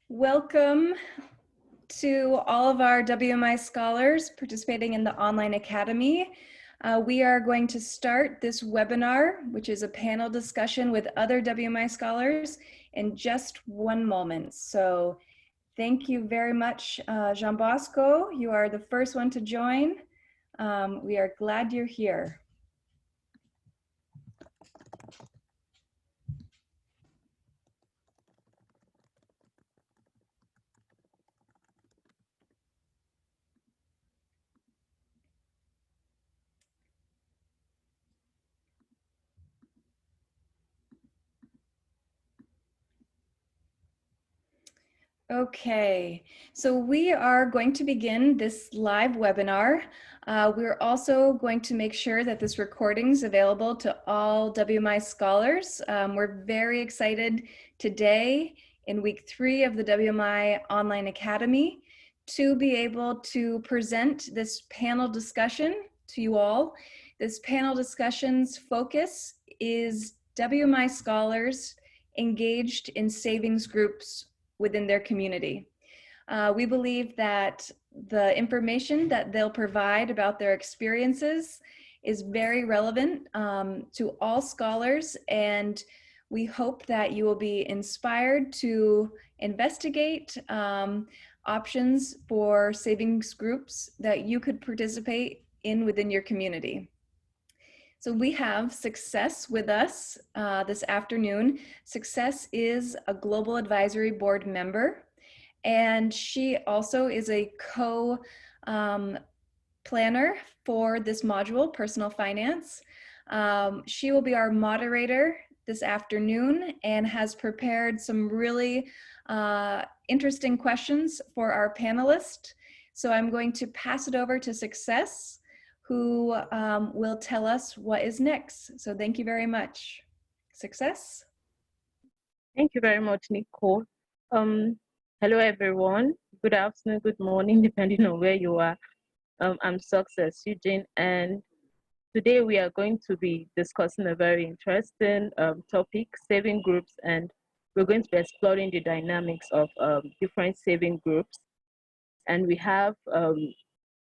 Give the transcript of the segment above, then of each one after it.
Welcome to all of our WMI scholars participating in the Online Academy. We are going to start this webinar, which is a panel discussion with other WMI scholars, in just one moment. So thank you very much, Jean Bosco. You are the first one to join. We are glad you're here. Okay, so we are going to begin this live webinar. We're also going to make sure that this recording is available to all WMI scholars. We're very excited today in week 3 of the WMI Online Academy to be able to present this panel discussion to you all. This panel discussion's focus is WMI scholars engaged in savings groups within their community. We believe that the information that they'll provide about their experiences is very relevant to all scholars, and we hope that you will be inspired to investigate options for savings groups that you could participate in within your community. So we have Sesay with us this afternoon. Sesay is a Global Advisory Board member, and she also is a co-planner for this module, Personal Finance. She will be our moderator this afternoon and has prepared some really interesting questions for our panelists. So I'm going to pass it over to Sesay, who will tell us what is next. So thank you very much. Sesay? Thank you very much, Nicole. Hello, everyone. Good afternoon, good morning, depending on where you are. I'm Sesay Eugene, and today we are going to be discussing a very interesting topic, saving groups, and we're going to be exploring the dynamics of different saving groups. And we have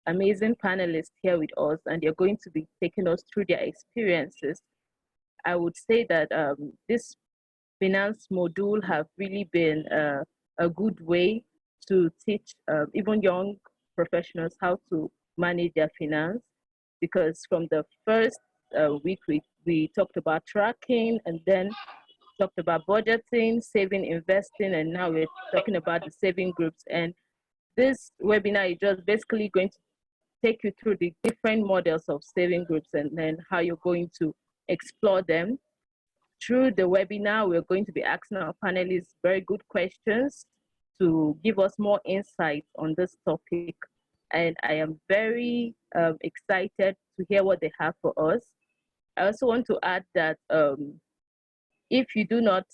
amazing panelists here with us, and they're going to be taking us through their experiences. I would say that this finance module have really been a good way to teach even young professionals how to manage their finance, because from the first week we talked about tracking, and then talked about budgeting, saving, investing, and now we're talking about the saving groups. And this webinar is just basically going to take you through the different models of saving groups and then how you're going to explore them. Through the webinar, we're going to be asking our panelists very good questions to give us more insight on this topic. And I am very excited to hear what they have for us. I also want to add that if you do not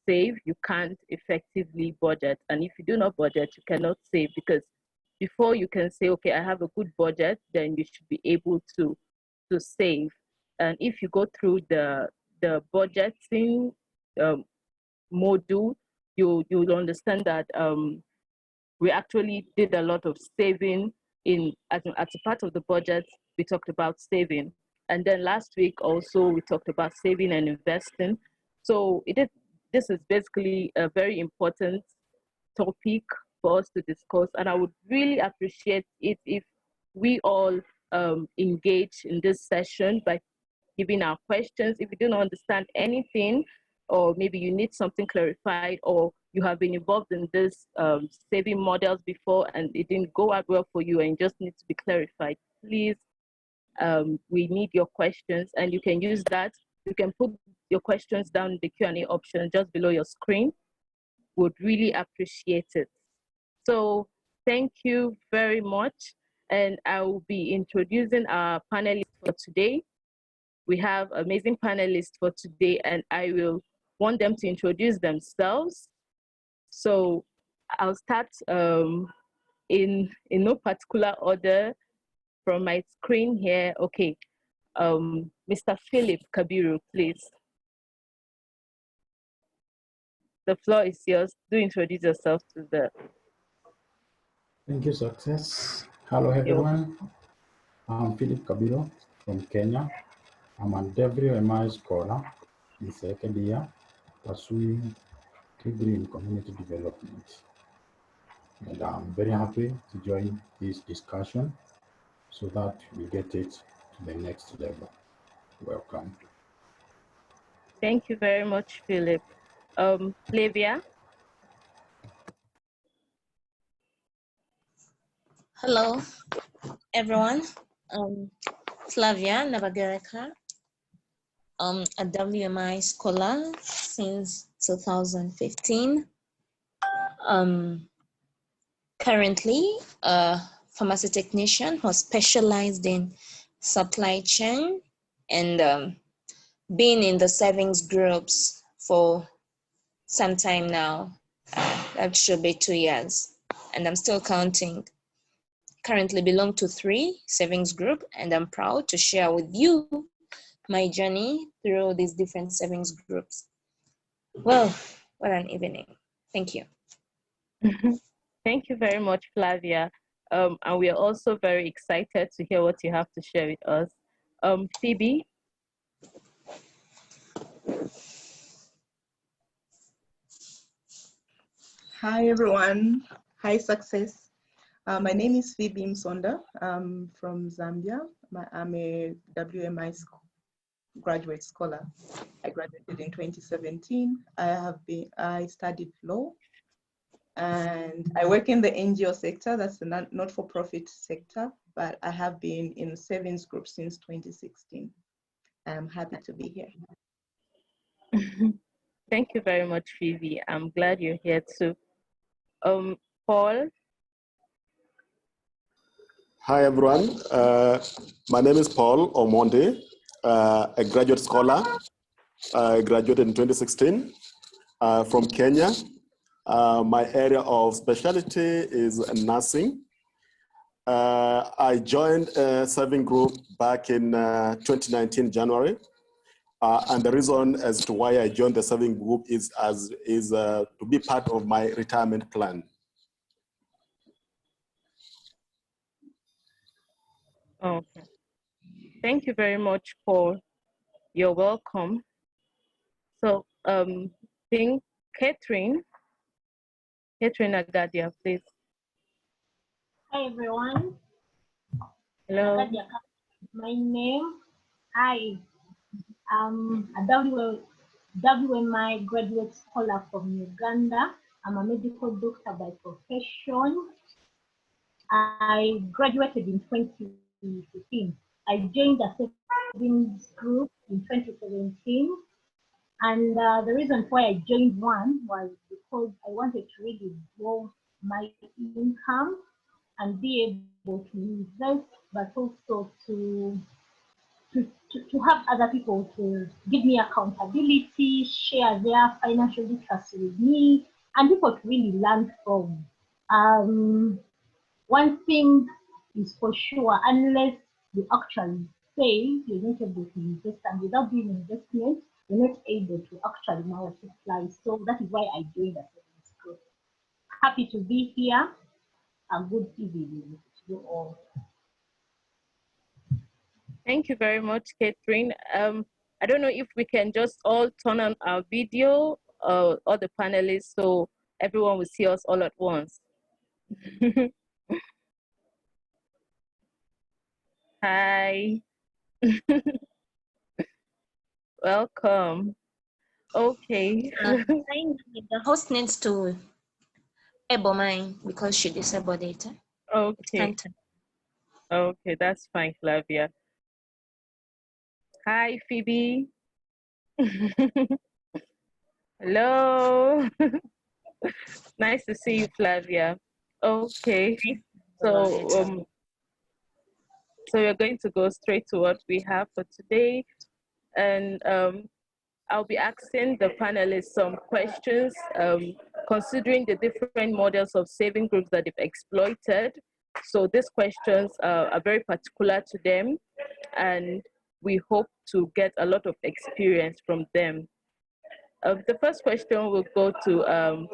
save, you can't effectively budget. And if you do not budget, you cannot save, because before you can say, okay, I have a good budget, then you should be able to save. And if you go through the budgeting module, you'll understand that we actually did a lot of saving as a part of the budget. We talked about saving, and then last week also we talked about saving and investing. So this is basically a very important topic for us to discuss, and I would really appreciate it if we all engage in this session by giving our questions. If you don't understand anything, or maybe you need something clarified, or you have been involved in this saving models before and it didn't go out well for you and just needs to be clarified, please, we need your questions, and you can use that. You can put your questions down in the Q&A option just below your screen. Would really appreciate it. So thank you very much. And I will be introducing our panelists for today. We have amazing panelists for today, and I will want them to introduce themselves. So I'll start in no particular order from my screen here. Okay, Mr. Phillip Kabiru, please. The floor is yours. Do introduce yourself to the... Thank you, Success. Hello, everyone. I'm Phillip Kabiru from Kenya. I'm a WMI Scholar in second year, pursuing degree in community development. And I'm very happy to join this discussion so that we get it to the next level. Welcome. Thank you very much, Philip. Flavia? Hello, everyone. Flavia Nabagereka, a WMI scholar since 2015. Currently, a pharmacy technician who specialized in supply chain and been in the savings groups for some time now. That should be 2 years, and I'm still counting. Currently belong to 3 savings group, and I'm proud to share with you my journey through these different savings groups. Well, what an evening. Thank you. Thank you very much, Flavia. And we are also very excited to hear what you have to share with us. Phoebe? Hi, everyone. Hi, Success. My name is Phoebe Musonda. I'm from Zambia. I'm a WMI graduate scholar. I graduated in 2017. I studied law, and I work in the NGO sector. That's the not-for-profit sector, but I have been in savings group since 2016. I'm happy to be here. Thank you very much, Phoebe. I'm glad you're here too. Paul? Hi, everyone. My name is Paul Omondi, a graduate scholar. I graduated in 2016 from Kenya. My area of specialty is nursing. I joined a serving group back in 2019, January. And the reason as to why I joined the serving group is to be part of my retirement plan. Okay. Thank you very much, Paul. You're welcome. So, Catherine Nagadya, please. Hi, everyone. Hello. Nagadya. My name, I am a WMI graduate scholar from Uganda. I'm a medical doctor by profession. I graduated in 2015. I joined a savings group in 2017. And the reason why I joined one was because I wanted to really grow my income and be able to invest, but also to have other people to give me accountability, share their financial literacy with me, and people to really learn from. One thing is for sure, unless you actually save, you're not able to invest, and without doing investment, you're not able to actually multiply. So that is why I joined the savings group. Happy to be here. A good evening to you all. Thank you very much, Catherine. I don't know if we can just all turn on our video, all the panelists, so everyone will see us all at once. Hi. Welcome. Okay. The host needs to enable mine because she disabled it. Okay. Okay, that's fine, Flavia. Hi, Phoebe. Hello. Nice to see you, Flavia. Okay. So we're going to go straight to what we have for today. And I'll be asking the panelists some questions considering the different models of saving groups that they've exploited. So these questions are very particular to them, and we hope to get a lot of experience from them. The first question will go to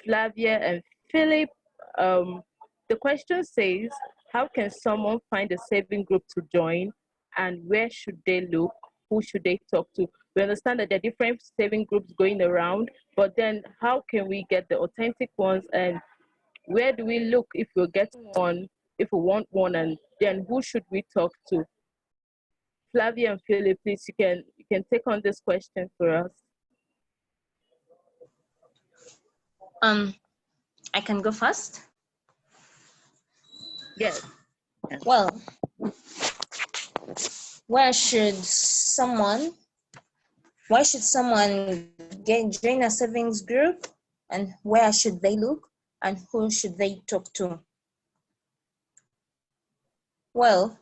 Flavia and Philip. The question says, how can someone find a saving group to join, and where should they look? Who should they talk to? We understand that there are different saving groups going around, but then how can we get the authentic ones, and where do we look if we get one, if we want one, and then who should we talk to? Flavia and Philip, please, you can take on this question for us. I can go first. Yes. Well, why should someone join a savings group, and where should they look, and who should they talk to? Well,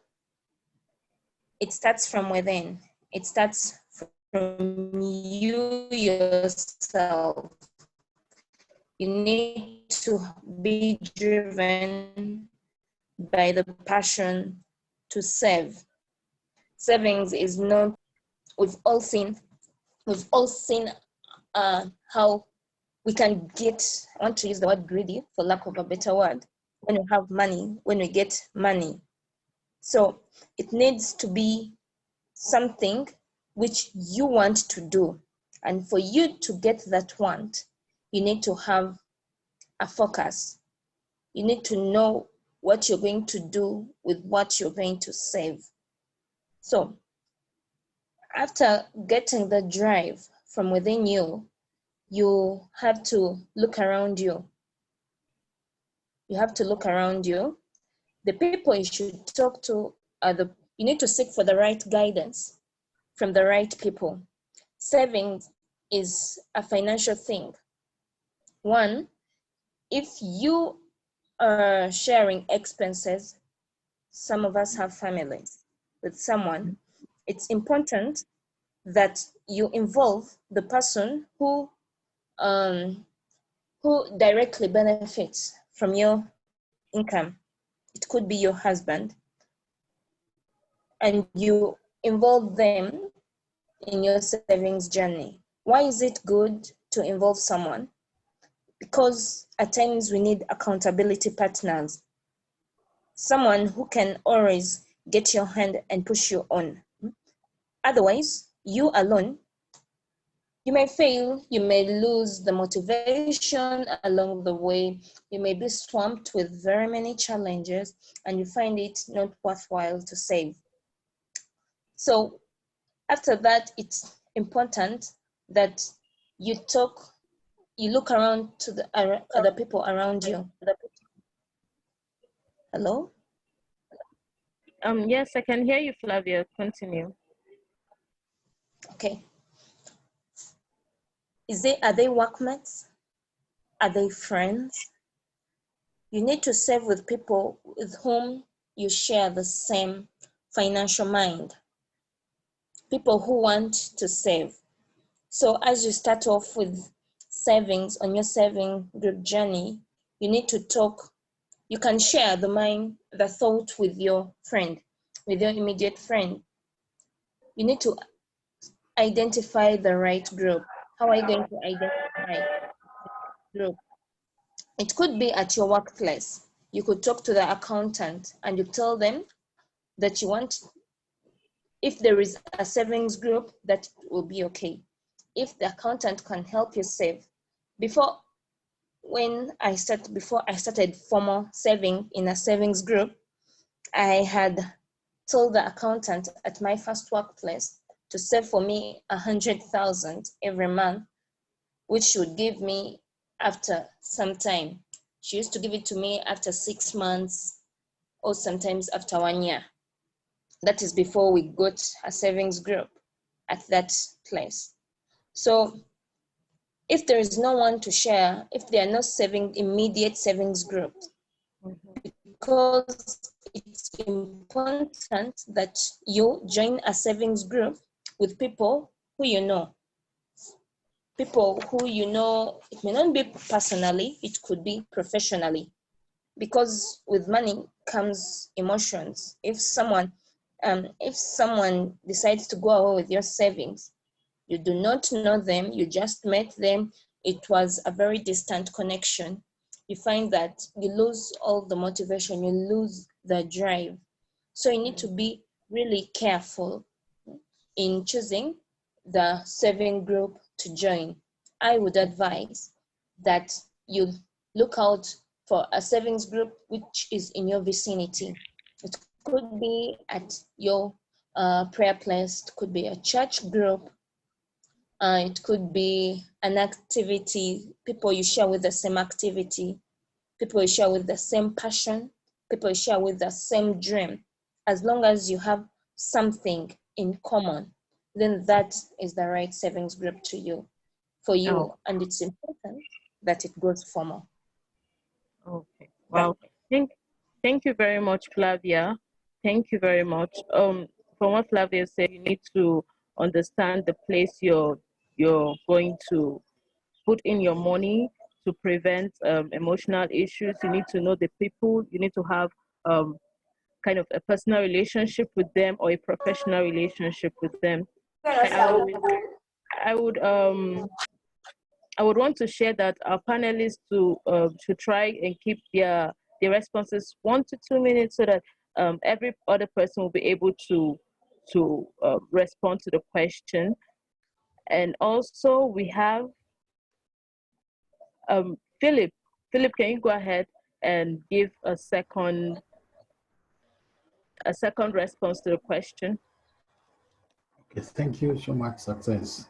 it starts from within. It starts from you yourself. You need to be driven by the passion to save. Savings is not, we've all seen how we can get, I want to use the word greedy for lack of a better word, when we have money, when we get money. So it needs to be something which you want to do. And for you to get that want, you need to have a focus. You need to know what you're going to do with what you're going to save. So after getting the drive from within you, you have to look around you. You have to look around you. The people you should talk to are you need to seek for the right guidance from the right people. Savings is a financial thing. One, if you are sharing expenses, some of us have families with someone, it's important that you involve the person who directly benefits from your income. It could be your husband, and you involve them in your savings journey. Why is it good to involve someone? Because at times we need accountability partners, someone who can always get your hand and push you on. Otherwise, you alone, you may fail, you may lose the motivation along the way, you may be swamped with very many challenges, and you find it not worthwhile to save. So after that, it's important that you look around to the other people around you. Hello? Yes, I can hear you, Flavia. Continue. Okay. Are they workmates? Are they friends? You need to save with people with whom you share the same financial mind. People who want to save. So as you start off with savings on your saving group journey, you need to talk. You can share the thought with your friend, with your immediate friend. You need to identify the right group. How are you going to identify the group? It could be at your workplace. You could talk to the accountant and you tell them that you want, if there is a savings group, that will be okay. If the accountant can help you save. Before I started formal saving in a savings group, I had told the accountant at my first workplace to save for me 100,000 every month, which would give me after some time. She used to give it to me after 6 months or sometimes after 1 year. That is before we got a savings group at that place. So if there is no one to share, if there are no immediate savings groups, because it's important that you join a savings group with people who you know. People who you know, it may not be personally, it could be professionally. Because with money comes emotions. If someone decides to go away with your savings, You do not know them, you just met them. It was a very distant connection. You find that you lose all the motivation, you lose the drive. So you need to be really careful in choosing the saving group to join. I would advise that you look out for a savings group which is in your vicinity. It could be at your prayer place, it could be a church group, it could be an activity, people you share with the same activity, people you share with the same passion, people you share with the same dream. As long as you have something in common, then that is the right savings group for you. Oh. And it's important that it goes formal. Okay. Wow. Thank you very much, Flavia. Thank you very much. From what Flavia said, you need to understand the place you're going to put in your money to prevent emotional issues. You need to know the people. You need to have kind of a personal relationship with them or a professional relationship with them. I would want to share that our panelists to try and keep their responses 1 to 2 minutes so that every other person will be able to respond to the question. And also we have Philip. Philip, can you go ahead and give a second response to the question? Okay, thank you so much, Success.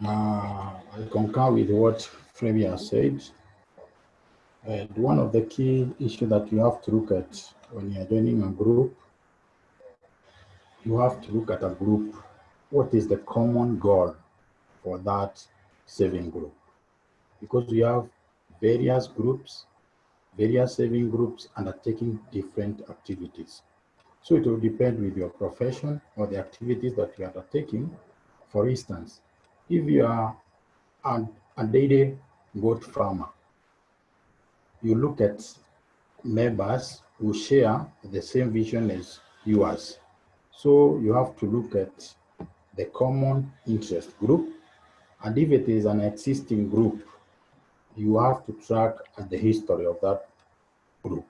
I concur with what Flavia said. And one of the key issues that you have to look at when you're joining a group, you have to look at a group. What is the common goal for that saving group? Because we have various groups, various saving groups undertaking different activities. So it will depend with your profession or the activities that you are undertaking. For instance, if you are a daily goat farmer, you look at members who share the same vision as yours. So you have to look at the common interest group. And if it is an existing group, you have to track at the history of that group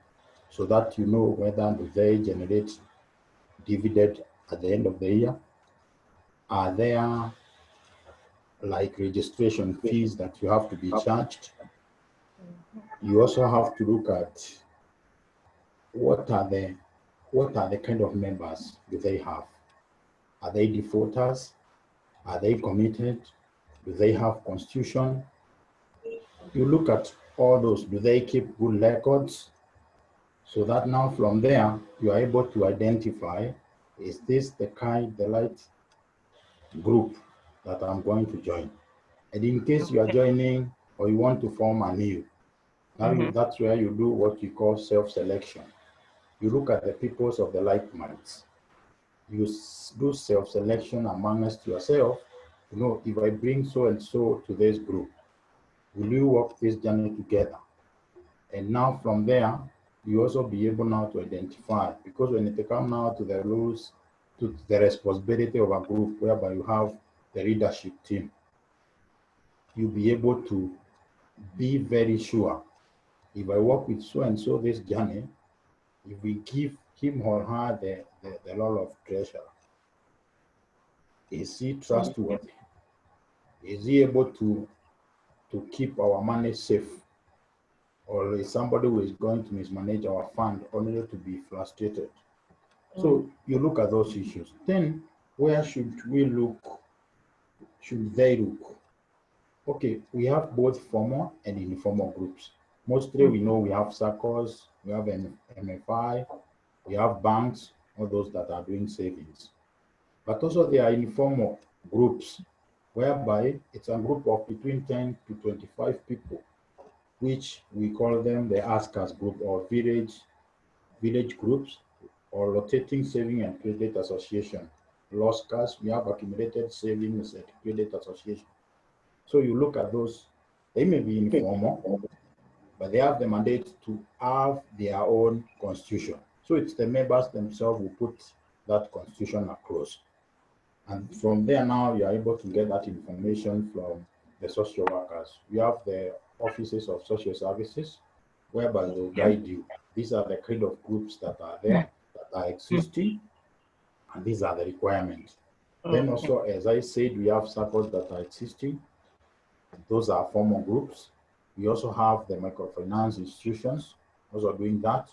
so that you know whether they generate dividend at the end of the year. Are there like registration fees that you have to be charged? You also have to look at what are the kind of members do they have? Are they defaulters? Are they committed? Do they have constitution? You look at all those. Do they keep good records? So that now from there, you are able to identify, is this the right group that I'm going to join? And in case you are joining or you want to form a new, now that's where you do what you call self-selection. You look at the peoples of the like minds. You do self-selection amongst yourself. You know, if I bring so and so to this group, will you walk this journey together? And now from there, you also be able now to identify, because when it comes now to the rules, to the responsibility of a group whereby you have the leadership team, you'll be able to be very sure, if I work with so and so this journey, if we give him or her the role of treasurer, is he trustworthy? Is he able to keep our money safe? Or is somebody who is going to mismanage our fund only to be frustrated? So you look at those issues. Then where should we look? Should they look? Okay, we have both formal and informal groups. Mostly we know we have circles, we have MFI, we have banks, all those that are doing savings. But also there are informal groups whereby it's a group of between 10 to 25 people, which we call them the Askers group or village groups or rotating saving and credit association. LOSCAS, we have accumulated savings and credit association. So you look at those, they may be informal, but they have the mandate to have their own constitution. So it's the members themselves who put that constitution across. And from there now, you are able to get that information from the social workers. We have the offices of social services, whereby they will guide you. These are the kind of groups that are there, that are existing, and these are the requirements. Then also, as I said, we have circles that are existing. Those are formal groups. We also have the microfinance institutions also doing that,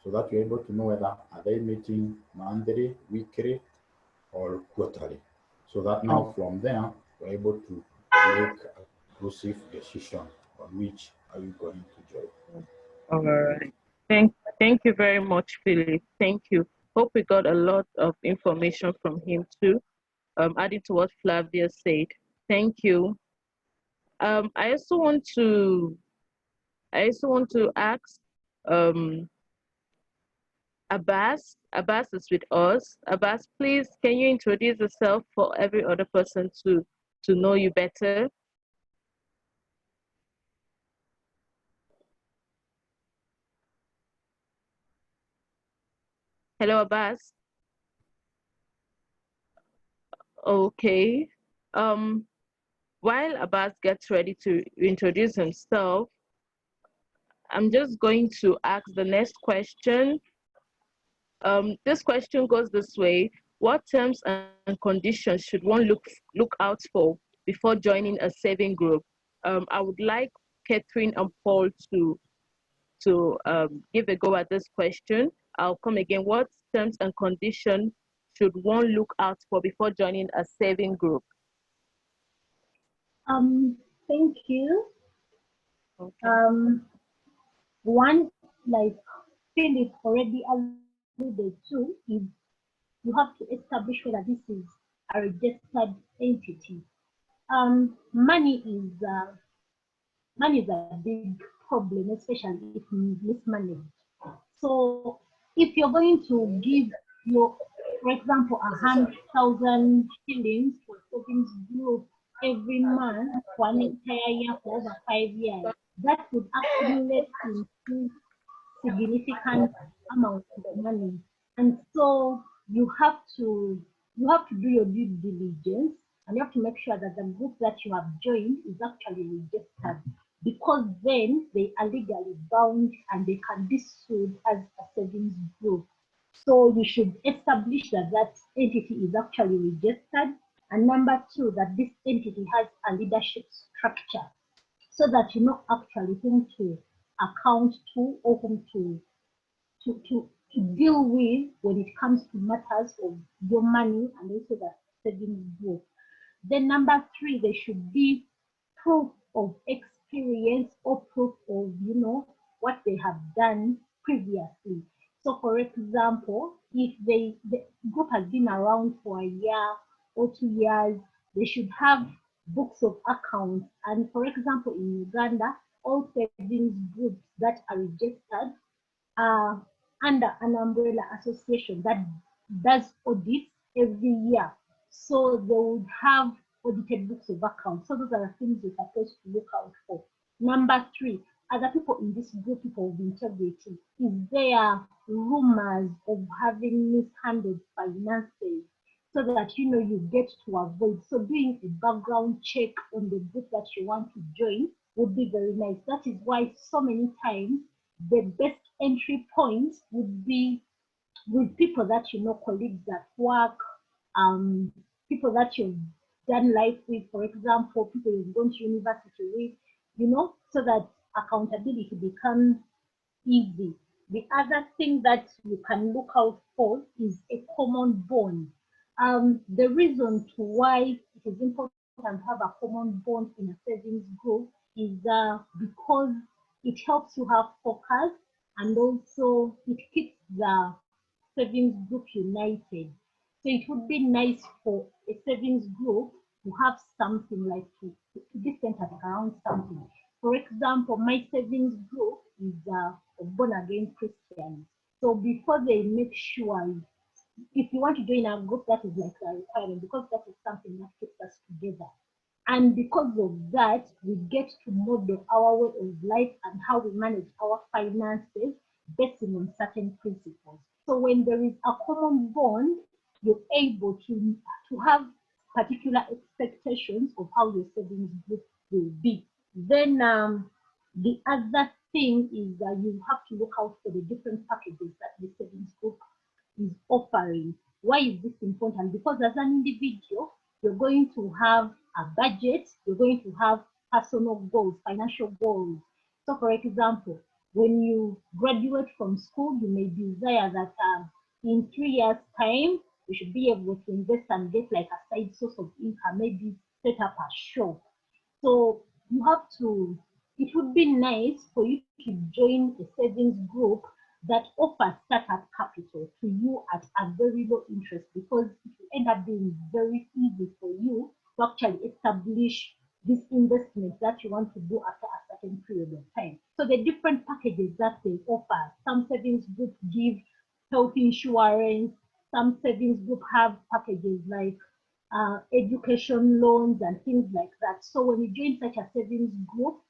so that you're able to know whether are they meeting monthly, weekly, or quarterly. So that now from there, we're able to make a inclusive decision on which are you going to join. All right. Thank you very much, Philip. Thank you. Hope we got a lot of information from him too. Adding to what Flavia said. Thank you. I also want to ask Abass. Abass is with us. Abass, please, can you introduce yourself for every other person to know you better? Hello, Abass. Okay. While Abass gets ready to introduce himself, I'm just going to ask the next question. This question goes this way: what terms and conditions should one look out for before joining a saving group? I would like Catherine and Paul to give a go at this question. I'll come again. What terms and conditions should one look out for before joining a saving group? Thank you. Okay. One, like Philip already alluded to, is you have to establish whether this is a registered entity. Money is a big problem, especially if mismanaged. So if you're going to give your, for example, 100,000 shillings for savings group every month for an entire year for over 5 years, that would accumulate into significant amount of money. And so you have to do your due diligence, and you have to make sure that the group that you have joined is actually registered, because then they are legally bound and they can be sued as a savings group. So you should establish that that entity is actually registered, and number two, that this entity has a leadership structure, so that you know actually whom to account to or whom to deal with when it comes to matters of your money and also the savings group. Then number three, there should be proof of experience or proof of, you know, what they have done previously. So for example, if the group has been around for a year or 2 years, they should have books of accounts. And for example, in Uganda, all savings groups that are registered are under an umbrella association that does audits every year. So they would have audited books of accounts. So those are the things you're supposed to look out for. Number three, other people in this group, people of integrity. Is there rumors of having mishandled finances, so that you know you get to avoid? So doing a background check on the group that you want to join would be very nice. That is why so many times the best entry point would be with people that you know, colleagues at work, people that you've done life with, for example, people you've gone to university with, you know, so that accountability becomes easy. The other thing that you can look out for is a common bond. The reason to why it is important to have a common bond in a savings group is because it helps you have focus, and also it keeps the savings group united. So it would be nice for a savings group to have something like to be centered around something. For example, my savings group is born again Christians. So before they make sure, if you want to join a group, that is like a requirement, because that is something that keeps us together. And because of that, we get to model our way of life and how we manage our finances based on certain principles. So when there is a common bond, you're able to have particular expectations of how your savings group will be. Then the other thing is that you have to look out for the different packages that the savings group is offering. Why is this important? Because as an individual, you're going to have a budget, you're going to have personal goals, financial goals. So for example, when you graduate from school, you may desire that in 3 years' time, you should be able to invest and get like a side source of income, maybe set up a shop. So you have to, it would be nice for you to join a savings group that offers startup capital to you at a very low interest, because it will end up being very easy for you to actually establish this investment that you want to do after a certain period of time. So the different packages that they offer, some savings groups give health insurance, some savings group have packages like education loans and things like that. So when you join such a savings group,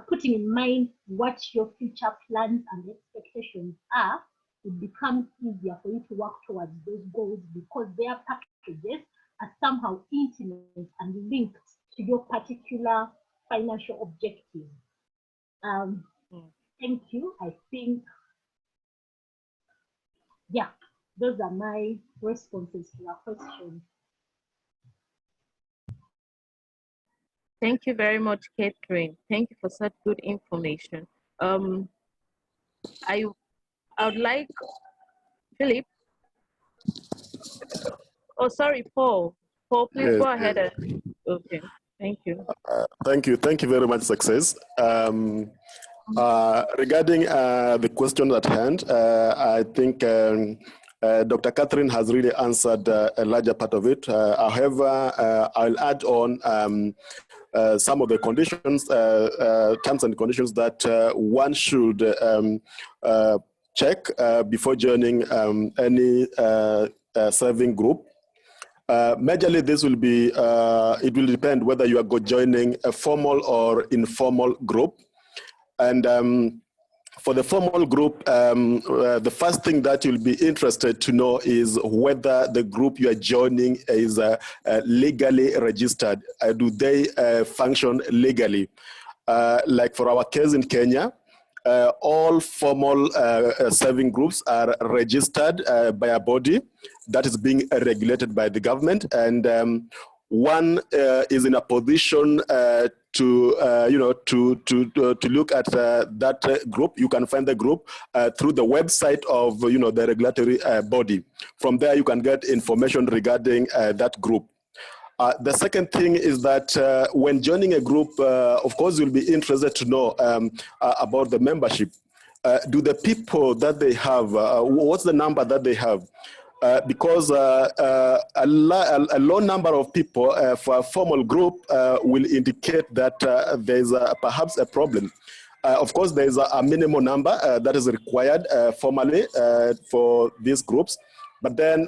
putting in mind what your future plans and expectations are, it becomes easier for you to work towards those goals, because their packages are somehow intimate and linked to your particular financial objectives. Thank you. I think, yeah, those are my responses to your question. Thank you very much, Catherine. Thank you for such good information. I would like Philip. Oh, sorry, Paul. Paul, please go ahead. And, okay, thank you. Thank you. Thank you very much, Success. Regarding the question at hand, I think Dr. Catherine has really answered a larger part of it. However, I'll add on some of the conditions, terms and conditions that one should check before joining any serving group. Majorly, this will be, it will depend whether you are joining a formal or informal group. And for the formal group, the first thing that you'll be interested to know is whether the group you are joining is legally registered. Do they function legally? Like for our case in Kenya, all formal serving groups are registered by a body that is being regulated by the government, and one is in a position to look at that group. You can find the group through the website of the regulatory body. From there, you can get information regarding that group. The second thing is that when joining a group, of course, you'll be interested to know about the membership. Do the people that they have, what's the number that they have? Because a low number of people for a formal group will indicate that there's perhaps a problem. Of course, there's a minimum number that is required formally for these groups. But then,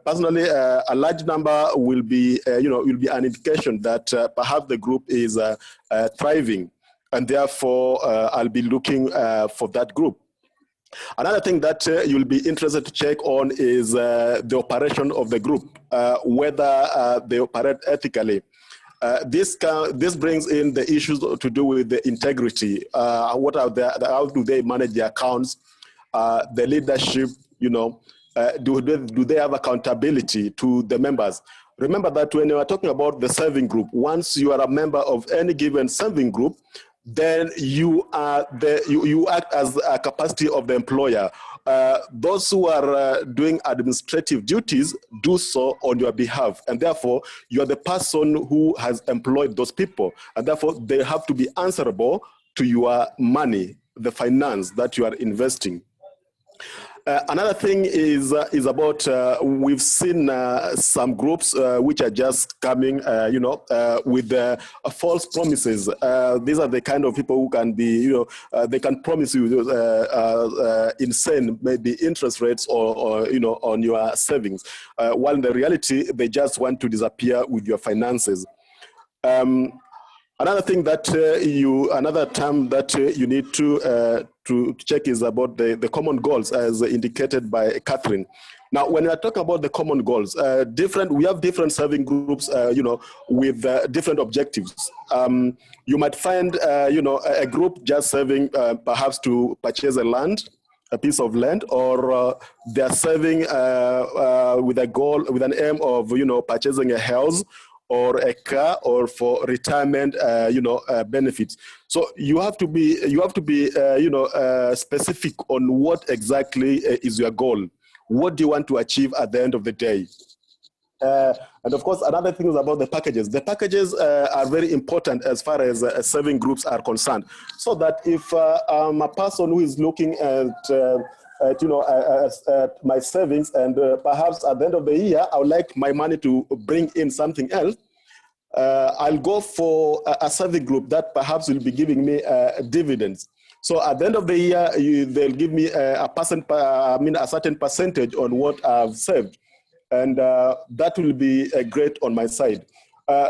personally, a large number will be, will be an indication that perhaps the group is thriving, and therefore I'll be looking for that group. Another thing that you'll be interested to check on is the operation of the group, whether they operate ethically. This brings in the issues to do with the integrity. What are how do they manage their accounts, the leadership, do they have accountability to the members? Remember that when you are talking about the serving group, once you are a member of any given serving group, then you act as a capacity of the employer. Those who are doing administrative duties do so on your behalf, and therefore you are the person who has employed those people, and therefore they have to be answerable to your money, the finance that you are investing. Another thing is about, we've seen some groups which are just coming, with false promises. These are the kind of people who can be, they can promise you insane, maybe interest rates or on your savings, while in the reality, they just want to disappear with your finances. Another thing that another term that you need to to check is about the common goals as indicated by Catherine. Now, when I talk about the common goals, we have different serving groups, with different objectives. You might find, a group just serving perhaps to purchase a piece of land, or they're serving with a goal, with an aim of, purchasing a house or a car, or for retirement, benefits. So you have to be, specific on what exactly is your goal. What do you want to achieve at the end of the day? And of course, another thing is about the packages. The packages are very important as far as serving groups are concerned. So that if I'm a person who is looking at my savings, and perhaps at the end of the year, I would like my money to bring in something else, I'll go for a saving group that perhaps will be giving me dividends. So at the end of the year, they'll give me a certain percentage on what I've saved. And that will be great on my side.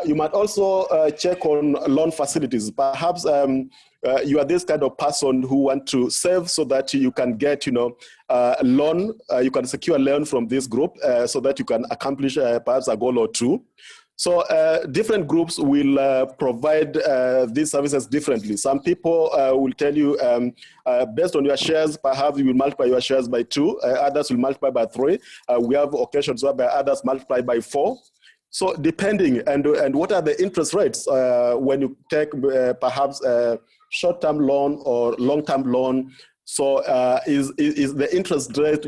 You might also check on loan facilities. Perhaps you are this kind of person who want to save so that you can get, a loan. You can secure a loan from this group so that you can accomplish perhaps a goal or two. So different groups will provide these services differently. Some people will tell you, based on your shares, perhaps you will multiply your shares by 2. Others will multiply by 3. We have occasions whereby others multiply by 4. So depending, and what are the interest rates when you take perhaps a short-term loan or long-term loan? So is the interest rate,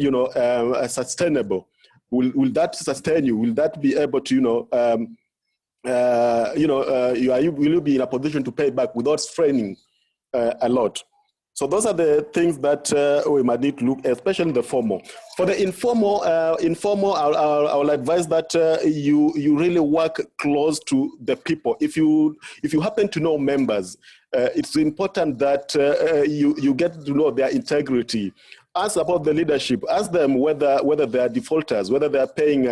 sustainable? Will that sustain you? Will that be able to, will you be in a position to pay back without straining a lot? So those are the things that we might need to look, especially the formal. For the informal, I will advise that you really work close to the people. If you happen to know members, it's important that you get to know their integrity. Ask about the leadership. Ask them whether they are defaulters, whether they are paying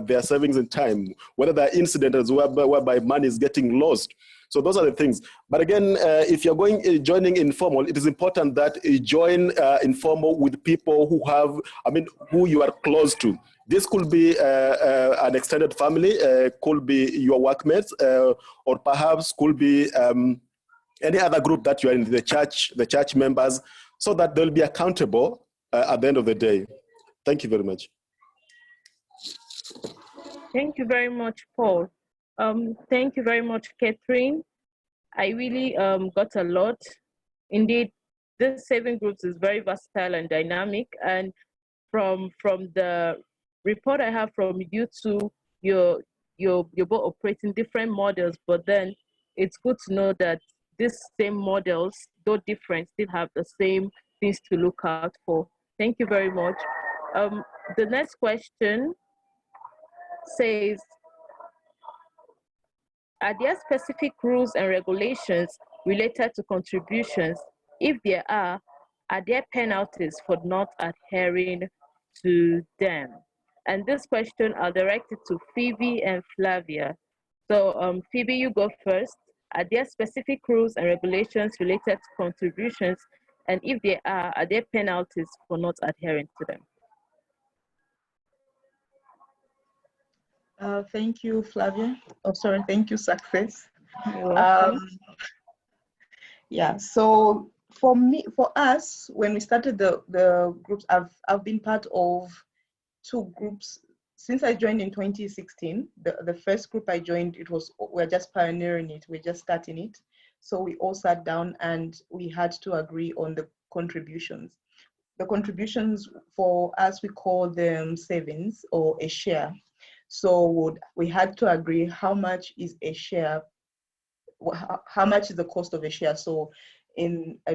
their savings in time, whether there are incidents whereby money is getting lost. So those are the things. But again, if you're joining informal, it is important that you join informal with people who you are close to. This could be an extended family, could be your workmates, or perhaps could be any other group that you are in, the church members, so that they'll be accountable at the end of the day. Thank you very much. Thank you very much, Paul. Thank you very much, Catherine. I really got a lot. Indeed, this saving groups is very versatile and dynamic. And from the report I have from you two, you're both operating different models, but then it's good to know that these same models, though different, still have the same things to look out for. Thank you very much. The next question says, are there specific rules and regulations related to contributions? If there are there penalties for not adhering to them? And this question I'll direct it to Phoebe and Flavia. So Phoebe, you go first. Are there specific rules and regulations related to contributions? And if there are there penalties for not adhering to them? Thank you, Flavia. Oh, sorry, thank you, Success. You're welcome. Yeah, so for us, when we started the groups, I've been part of 2 groups since I joined in 2016. The first group I joined, we're just pioneering it, we're just starting it. So we all sat down and we had to agree on the contributions. The contributions for us, we call them savings or a share. So we had to agree how much is a share, how much is the cost of a share. So I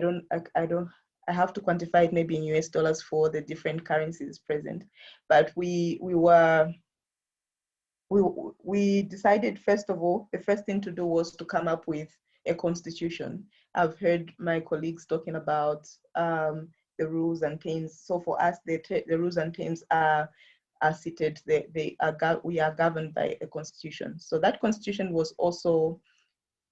have to quantify it maybe in US dollars for the different currencies present. But we decided, first of all, the first thing to do was to come up with a constitution. I've heard my colleagues talking about the rules and terms. So for us, the rules and terms are seated. We are governed by a constitution. So that constitution was also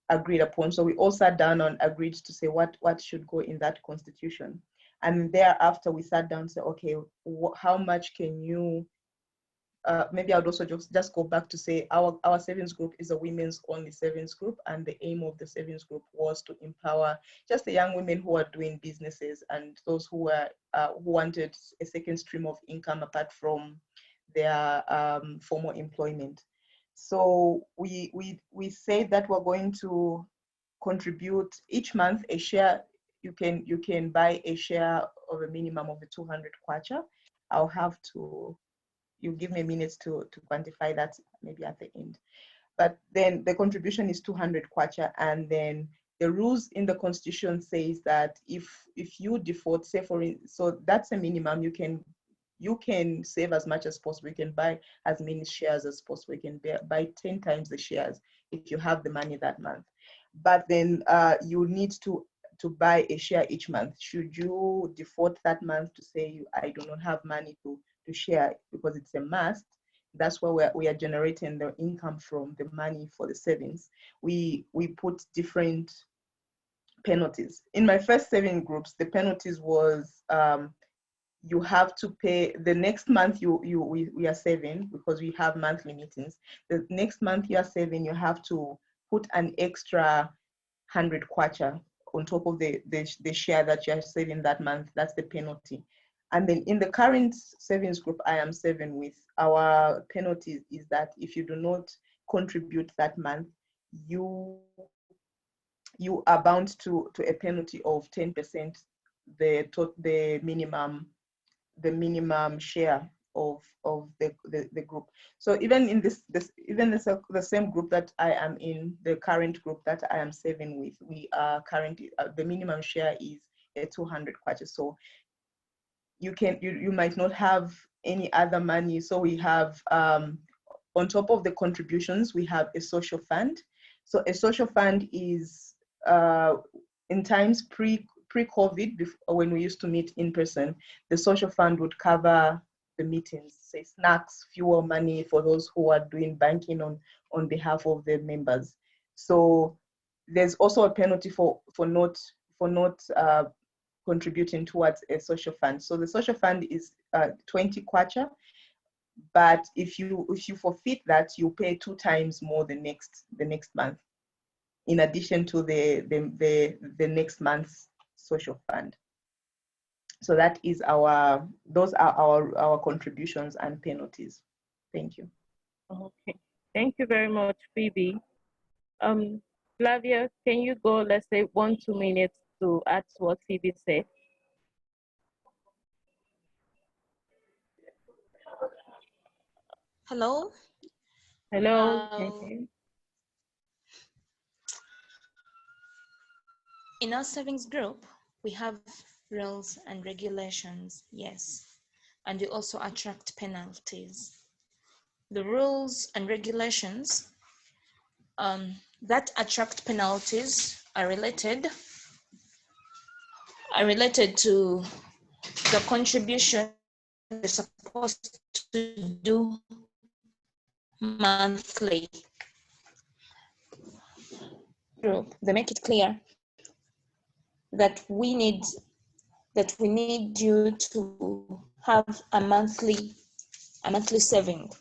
agreed upon. So we all sat down and agreed to say what should go in that constitution. And thereafter we sat down and said, okay, how much can you, maybe I would also just go back to say our savings group is a women's only savings group, and the aim of the savings group was to empower just the young women who are doing businesses and those who were who wanted a second stream of income apart from their formal employment. So we said that we're going to contribute each month a share. You can buy a share of a minimum of 200 kwacha. I'll have to, you give me minutes to quantify that maybe at the end. But then the contribution is 200 kwacha, and then the rules in the constitution says that if you default, say so that's a minimum. You can save as much as possible. You can buy as many shares as possible. You can buy 10 times the shares if you have the money that month. But then you need to buy a share each month. Should you default that month to say, I do not have money to share, because it's a must, that's where we are generating the income from, the money for the savings. We put different penalties. In my first saving groups, the penalties was you have to pay the next month we are saving, because we have monthly meetings. The next month you are saving, you have to put an extra 100 kwacha on top of the share that you are saving that month. That's the penalty. And then in the current savings group I am saving with, our penalty is that if you do not contribute that month, you are bound to a penalty of 10%, the minimum share of the group. So even in the same group that I am in, the current group that I am saving with, we are currently the minimum share is a 200 kwacha. So you might not have any other money. So we have on top of the contributions, we have a social fund. So a social fund is in times pre-COVID, when we used to meet in person, the social fund would cover the meetings, say snacks, fuel, money for those who are doing banking on behalf of the members. So there's also a penalty for not contributing towards a social fund. So the social fund is 20 kwacha, but if you forfeit that, you pay 2 times more the next month, in addition to the next month's social fund. So that is those are our contributions and penalties. Thank you. Okay, thank you very much, Phoebe. Flavia, can you go, let's say 1-2 minutes to add to what Phoebe said? Hello. Hello. In our savings group, we have rules and regulations, yes, and we also attract penalties. The rules and regulations that attract penalties are related to the contribution they're supposed to do monthly. Group, they make it clear that we need you to have a monthly saving.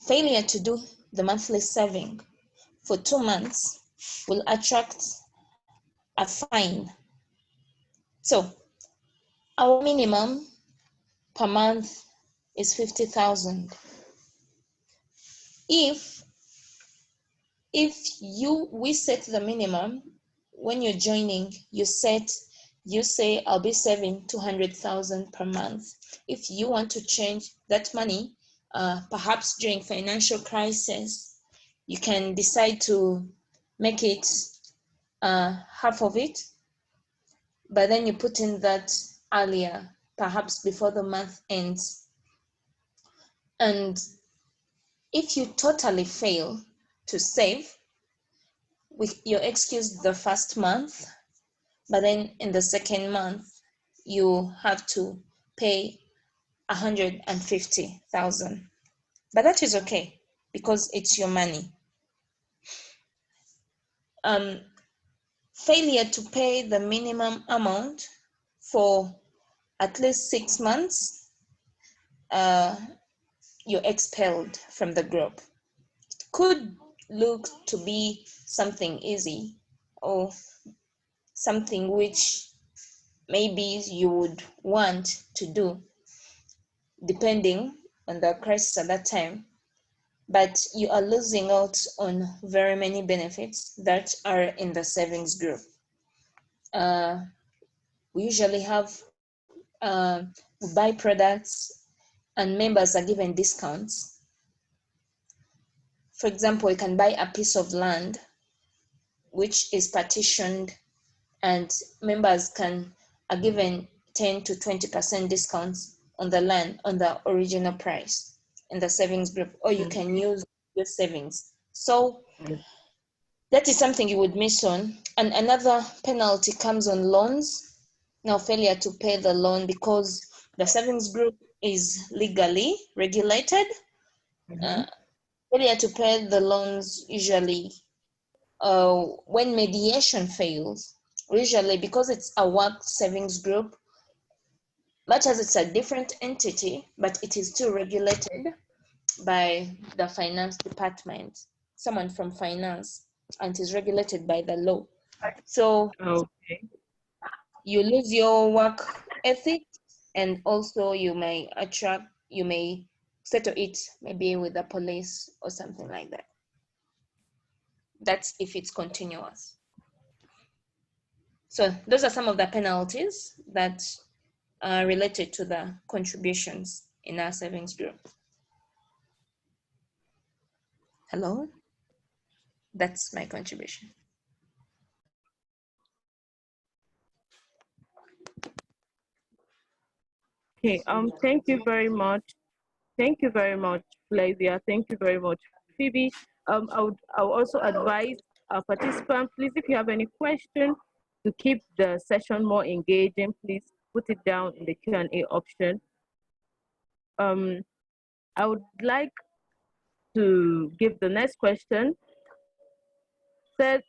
Failure to do the monthly saving for 2 months will attract a fine. So our minimum per month is 50,000. If we set the minimum, when you're joining, you say I'll be saving 200,000 per month. If you want to change that money, perhaps during financial crisis, you can decide to make it half of it, but then you put in that earlier, perhaps before the month ends. And if you totally fail to save, you're excused the first month, but then in the second month, you have to pay 150,000. But that is okay, because it's your money. Failure to pay the minimum amount for at least 6 months, you're expelled from the group. It could look to be something easy or something which maybe you would want to do depending on the crisis at that time, but you are losing out on very many benefits that are in the savings group. We usually have we buy products and members are given discounts. For example, you can buy a piece of land which is partitioned and members are given 10 to 20% discounts on the land on the original price in the savings group, or you can use your savings. So that is something you would miss on. And another penalty comes on loans. Now, failure to pay the loan because the savings group is legally regulated. Failure to pay the loans usually when mediation fails, usually because it's a work savings group, much as it's a different entity, but it is still regulated by the finance department, someone from finance, and is regulated by the law. So you lose your work ethic, and also you may settle it maybe with the police or something like that. That's if it's continuous. So those are some of the penalties that are related to the contributions in our savings group. Hello? That's my contribution. Okay, thank you very much. Thank you very much, Flavia. Thank you very much, Phoebe. I would also advise our participants, please, if you have any question to keep the session more engaging, please put it down in the Q&A option. I would like to give the next question. Said,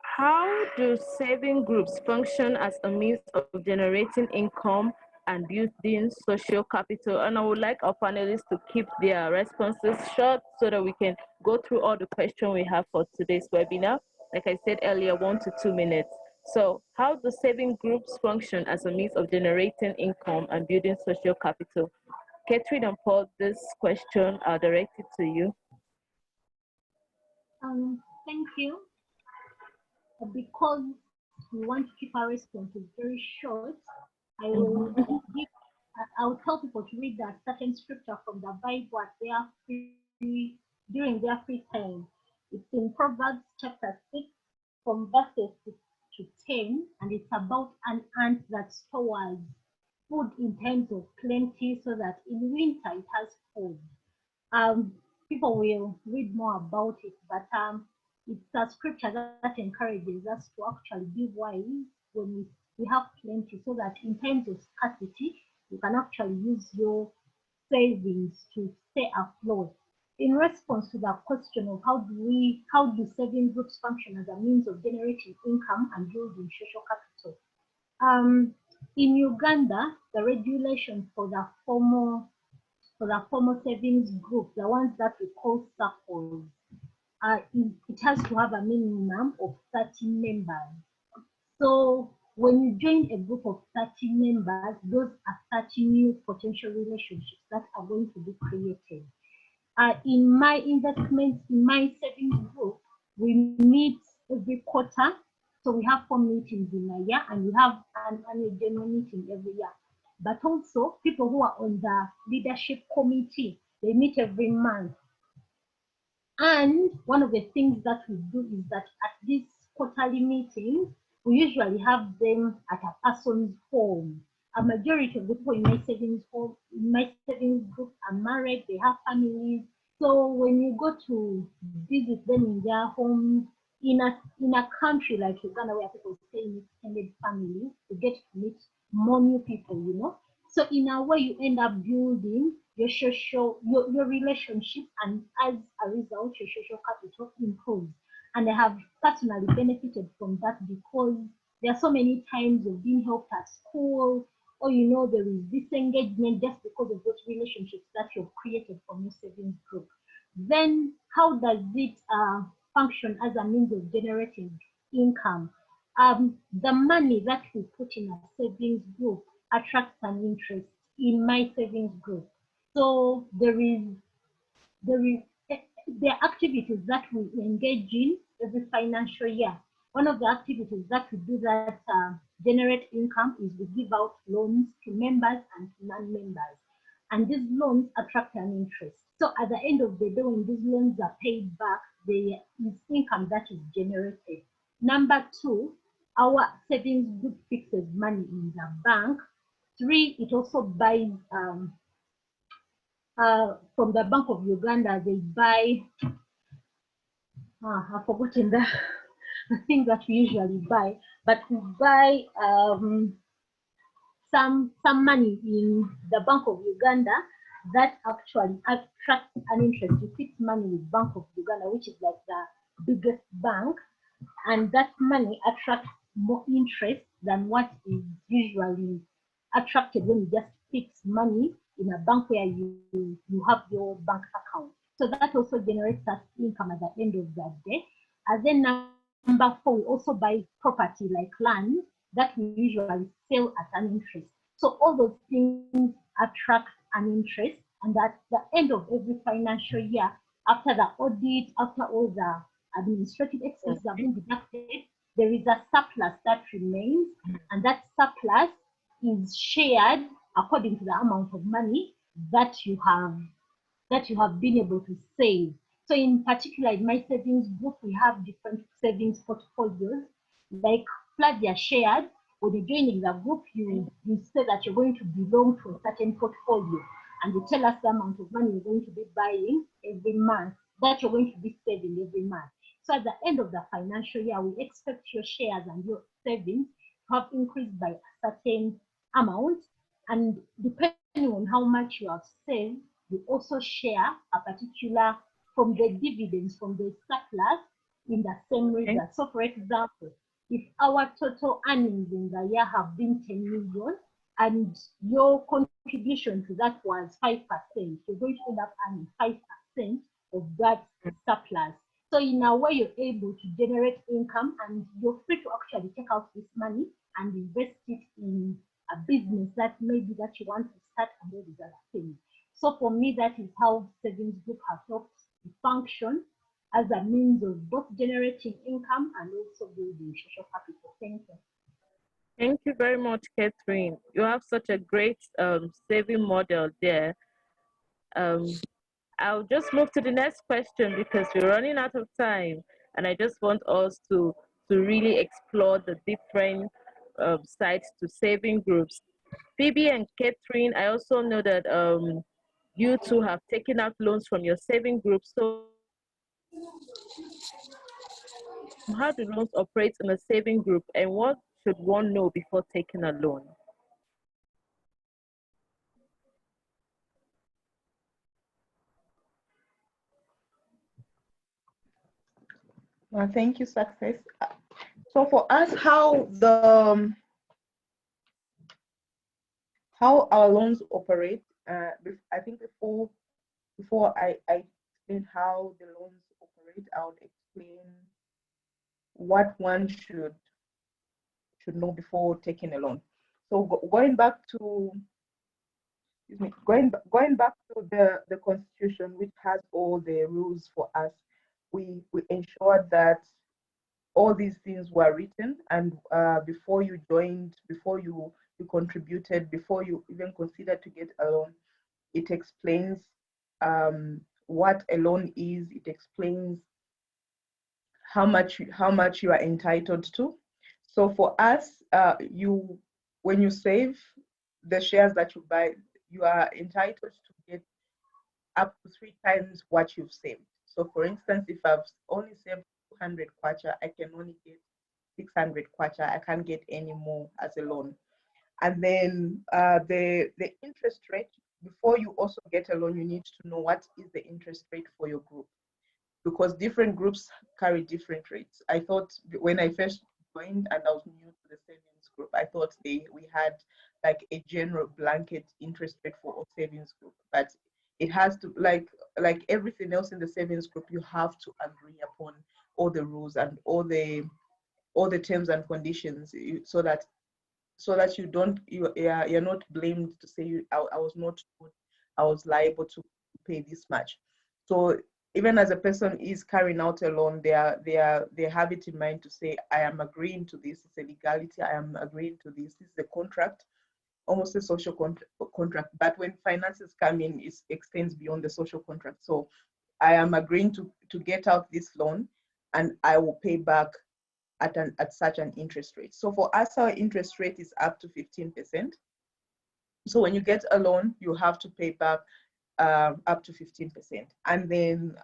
how do saving groups function as a means of generating income and building social capital? And I would like our panelists to keep their responses short so that we can go through all the questions we have for today's webinar. Like I said earlier, 1 to 2 minutes. So how do saving groups function as a means of generating income and building social capital? Catherine and Paul, this question are directed to you. Thank you. Because we want to keep our responses very short, I'll tell people to read that certain scripture from the Bible during their free time. It's in Proverbs chapter 6 from verses 6 to 10, and it's about an ant that stores food in times of plenty so that in winter it has food. People will read more about it, but it's a scripture that encourages us to actually be wise when we have plenty, so that in times of scarcity, you can actually use your savings to stay afloat. In response to the question of how do saving groups function as a means of generating income and building social capital? In Uganda, the regulation for the formal savings group, the ones that we call circles, it has to have a minimum of 30 members. So when you join a group of 30 members, those are 30 new potential relationships that are going to be created. In my investments, in my savings group, we meet every quarter. So we have 4 meetings in a year, and we have an annual general meeting every year. But also, people who are on the leadership committee, they meet every month. And one of the things that we do is that at these quarterly meetings, we usually have them at a person's home. A majority of the people in my savings group are married, they have families. So when you go to visit them in their homes, in a country like Uganda where people stay in extended families, you get to meet more new people, you know. So in a way, you end up building your social, your relationship, and as a result, your social capital improves. And I have personally benefited from that because there are so many times of being helped at school, or there is disengagement just because of those relationships that you've created from your savings group. Then how does it function as a means of generating income? The money that we put in a savings group attracts an interest in my savings group. So there are activities that we engage in every financial year. One of the activities that we do that generate income is we give out loans to members and to non-members. And these loans attract an interest. So at the end of the day, when these loans are paid back, there is income that is generated. Number two, our savings group fixes money in the bank. Three, it also buys from the Bank of Uganda, they buy, I've forgotten the thing that we usually buy, but we buy some money in the Bank of Uganda that actually attracts an interest. You fix money with Bank of Uganda, which is like the biggest bank, and that money attracts more interest than what is usually attracted when you just fix money in a bank where you have your bank account. So that also generates that income at the end of the day. And then number four, we also buy property like land that we usually sell at an interest. So all those things attract an interest, and at the end of every financial year, after the audit, after all the administrative expenses have been deducted, there is a surplus that remains, and that surplus is shared according to the amount of money that you have been able to save. So in particular, in my savings group, we have different savings portfolios. Like Flavia shared, when you join the group, you say that you're going to belong to a certain portfolio, and you tell us the amount of money you're going to be buying every month, that you're going to be saving every month. So at the end of the financial year, we expect your shares and your savings to have increased by a certain amount, and depending on how much you have saved, you also share a particular from the dividends from the surplus in the same result. So for example, if our total earnings in the year have been 10 million and your contribution to that was 5%, you're going to end up earning 5% of that surplus. So in a way, you're able to generate income, and you're free to actually take out this money and invest it in a business that maybe that you want to start and all these other things. So for me, that is how savings group has helped to function as a means of both generating income and also building social capital. Thank you. Thank you very much, Catherine. You have such a great saving model there. I'll just move to the next question because we're running out of time, and I just want us to really explore the different sides to saving groups. Phoebe and Catherine, I also know that you two have taken out loans from your saving group. So how do loans operate in a saving group, and what should one know before taking a loan? Thank you, Success. So for us, how our loans operate, I think before I explain how the loans operate, I would explain what one should know before taking a loan. So going back to the Constitution, which has all the rules for us, we ensured that all these things were written, and before you joined, before you contributed, before you even considered to get a loan, it explains what a loan is. It explains how much you are entitled to. So for us, when you save the shares that you buy, you are entitled to get up to 3 times what you've saved. So for instance, if I've only saved 200 kwacha, I can only get 600 kwacha. I can't get any more as a loan. And then the interest rate, before you also get a loan, you need to know what is the interest rate for your group. because different groups carry different rates. I thought when I first joined and I was new to the savings group, I thought we had like a general blanket interest rate for all savings group, but it has to, like everything else in the savings group, you have to agree upon all the rules and all the terms and conditions, so that you're not blamed to say I was not good, I was liable to pay this much. So even as a person is carrying out a loan, they have it in mind to say, I am agreeing to this. It's a legality. I am agreeing to this. This is a contract, almost a social contract. But when finances come in, it extends beyond the social contract. So I am agreeing to get out this loan, and I will pay back at such an interest rate. So for us, our interest rate is up to 15%. So when you get a loan, you have to pay back up to 15%. And then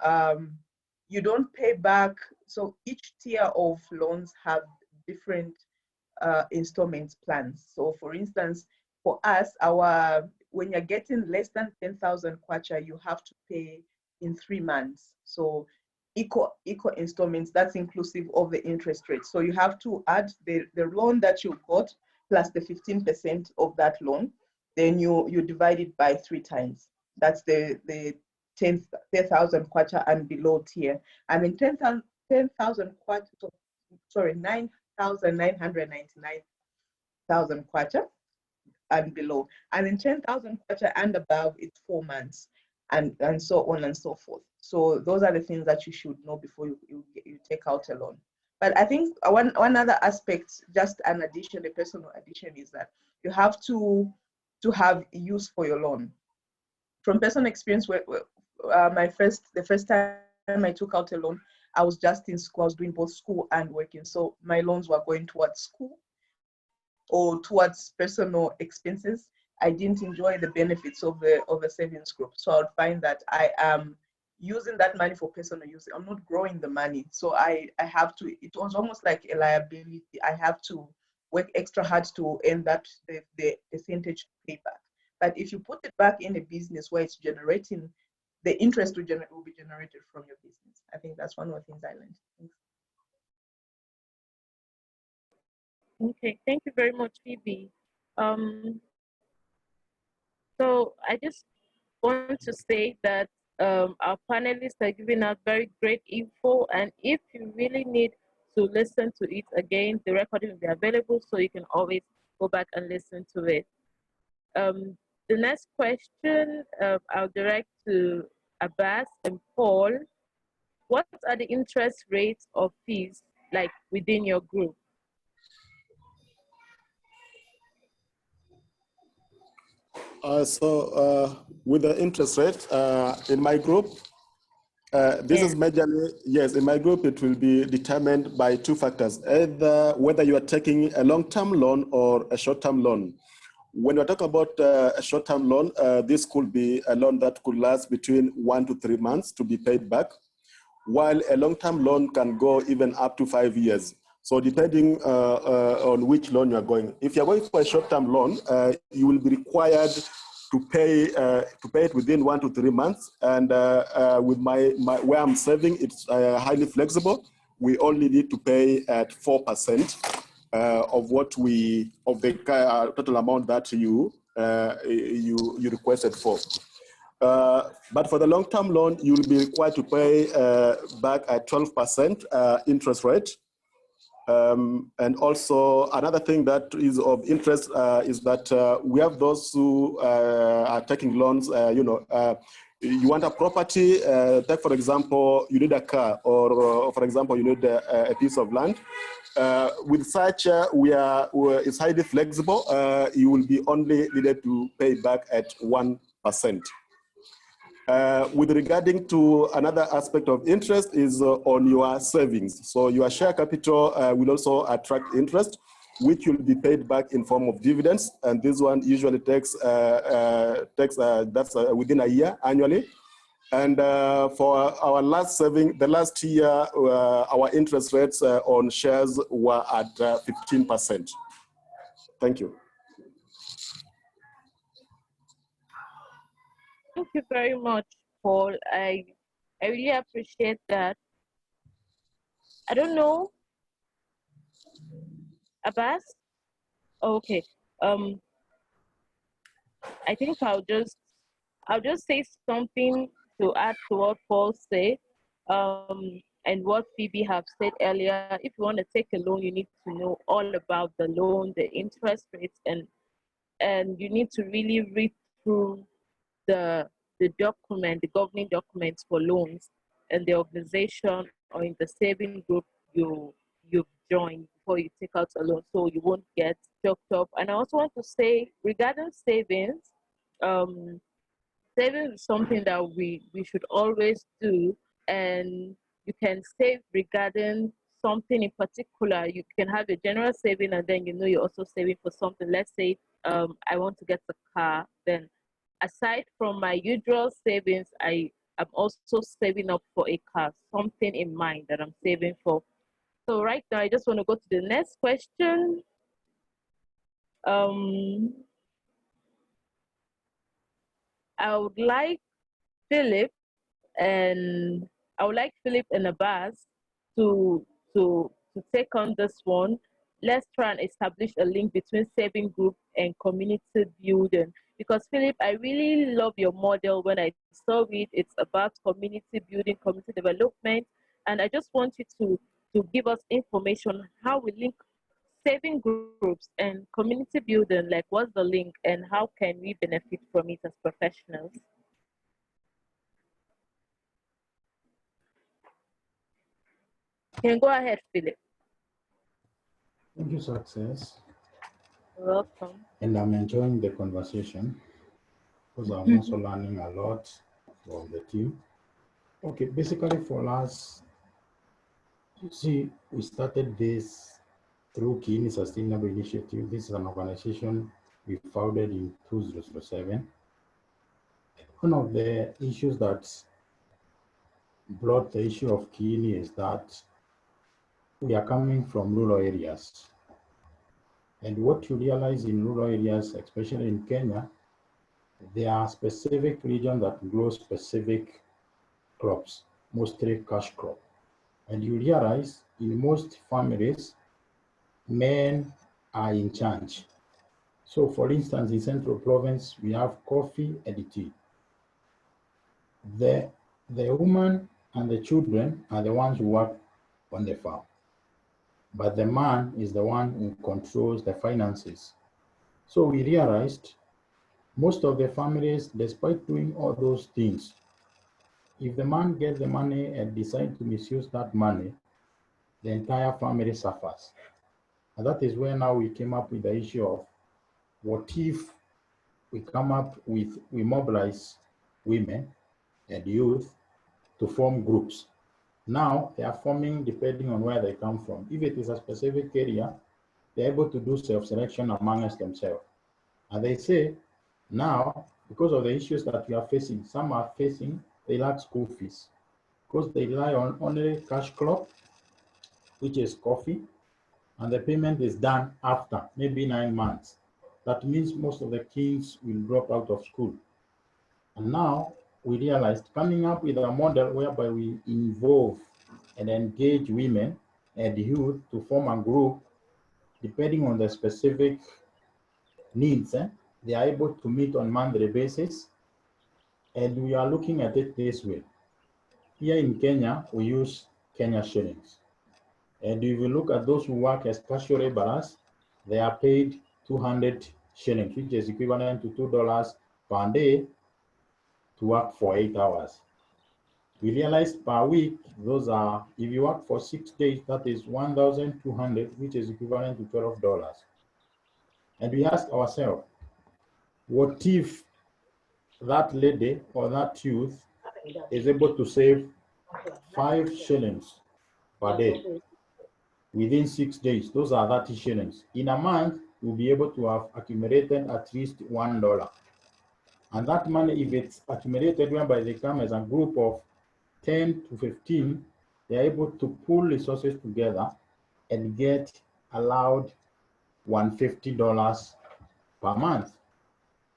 you don't pay back. So each tier of loans have different installment plans. So for instance, for us, when you're getting less than 10,000 kwacha, you have to pay in 3 months. So equal installments, that's inclusive of the interest rate. So you have to add the loan that you got plus the 15% of that loan. Then you divide it by 3 times. That's the 10,000 kwacha and below tier. And in 10,000 kwacha, sorry, 9,999,000 kwacha and below. And in 10,000 kwacha and above, it's 4 months, and so on and so forth. So those are the things that you should know before you take out a loan. But I think one other aspect, just an addition, a personal addition, is that you have to have use for your loan. From personal experience, the first time I took out a loan, I was just in school. I was doing both school and working. So my loans were going towards school or towards personal expenses. I didn't enjoy the benefits of a savings group. So I would find that I am using that money for personal use. I'm not growing the money. So I have to, it was almost like a liability. I have to work extra hard to earn that the percentage to pay back. But if you put it back in a business where it's generating, the interest will be generated from your business. I think that's one of the things I learned. Thanks. Okay, thank you very much, Phoebe. So I just want to say that our panelists are giving us very great info, and if you really need to listen to it again, the recording will be available, so you can always go back and listen to it. The next question I'll direct to Abass and Paul. What are the interest rates or fees like within your group? With the interest rate in my group, this is majorly, yes, in my group, it will be determined by 2 factors, either whether you are taking a long-term loan or a short-term loan. When we're talking about a short-term loan, this could be a loan that could last between 1 to 3 months to be paid back, while a long-term loan can go even up to 5 years. So depending on which loan you're going. If you're going for a short-term loan, you will be required to pay it within 1 to 3 months. And with my where I'm saving, it's highly flexible. We only need to pay at 4% of the total amount that you requested for. But for the long-term loan, you will be required to pay back at 12% interest rate. And also another thing that is of interest is that we have those who are taking loans, you want a property, take for example, you need a car, or for example, you need a piece of land. With such, it's highly flexible. You will be only needed to pay back at 1%. With regarding to another aspect of interest is on your savings. So your share capital will also attract interest, which will be paid back in form of dividends. And this one usually takes that's within a year annually. And for our last saving, the last year, our interest rates on shares were at 15%. Thank you. Thank you very much, Paul. I I really appreciate that. I don't know, Abass? Okay. I think I'll just say something to add to what Paul said, and what Phoebe have said earlier. If you want to take a loan, you need to know all about the loan, the interest rates, and you need to really read through the the governing documents for loans and the organization or in the saving group you've joined before you take out a loan, so you won't get choked up. And I also want to say regarding savings, um, saving is something that we should always do, and you can save regarding something in particular. You can have a general saving, and then you know you're also saving for something. Let's say I want to get a car, then aside from my usual savings, I'm also saving up for a car, something in mind that I'm saving for. So right now, I just want to go to the next question. I would like Phillip and Abass to take on this one. Let's try and establish a link between saving group and community building. Because Phillip, I really love your model. When I saw it, it's about community building, community development, and I just want you to give us information how we link saving groups and community building. Like, what's the link, and how can we benefit from it as professionals? You can go ahead, Phillip. Thank you, Success. You're welcome. And I'm enjoying the conversation because I'm also learning a lot from the team. Okay, basically for us, you see, we started this through Kini Sustainable Initiative. This is an organization we founded in 2007. One of the issues that brought the issue of Kini is that we are coming from rural areas. And what you realize in rural areas, especially in Kenya, there are specific regions that grow specific crops, mostly cash crop. And you realize in most families, men are in charge. So for instance, in Central Province, we have coffee and tea. The woman and the children are the ones who work on the farm. But the man is the one who controls the finances. So we realized most of the families, despite doing all those things, if the man gets the money and decides to misuse that money, the entire family suffers. And that is where now we came up with the issue of what if we mobilize women and youth to form groups. Now they are forming depending on where they come from. If it is a specific area, they're able to do self-selection amongst themselves. And they say, now, because of the issues that we are facing, some are facing, they lack school fees because they rely on only cash crop, which is coffee, and the payment is done after maybe 9 months. That means most of the kids will drop out of school. And now we realized coming up with a model whereby we involve and engage women and youth to form a group, depending on the specific needs, they are able to meet on monthly basis. And we are looking at it this way. Here in Kenya, we use Kenya shillings. And if you look at those who work as casual laborers, they are paid 200 shillings, which is equivalent to $2 per day to work for 8 hours. We realized per week, those are, if you work for 6 days, that is 1,200, which is equivalent to $12. And we asked ourselves, what if that lady or that youth is able to save 5 shillings per day within 6 days? Those are 30 shillings. In a month, you'll be able to have accumulated at least $1. And that money, if it's accumulated whereby they come as a group of 10 to 15, they're able to pool resources together and get allowed $150 per month.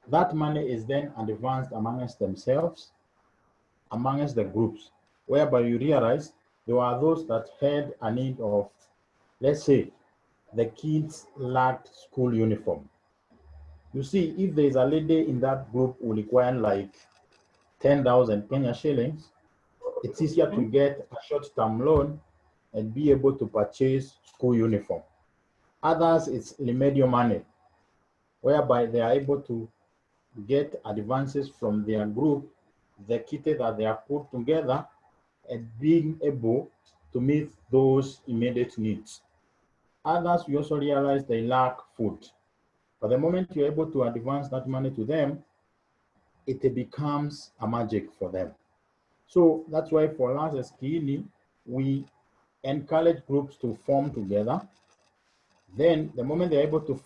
That money is then advanced amongst themselves, amongst the groups. whereby you realize there are those that had a need of, let's say, the kids lacked school uniform. You see, if there's a lady in that group who require like 10,000 Kenya shillings, it's easier to get a short-term loan and be able to purchase school uniform. Others, it's remedial money, whereby they are able to get advances from their group, the kit that they are put together, and being able to meet those immediate needs. Others, we also realize they lack food. But the moment you're able to advance that money to them, it becomes a magic for them. So that's why for us as Kiini, we encourage groups to form together. Then the moment they're able to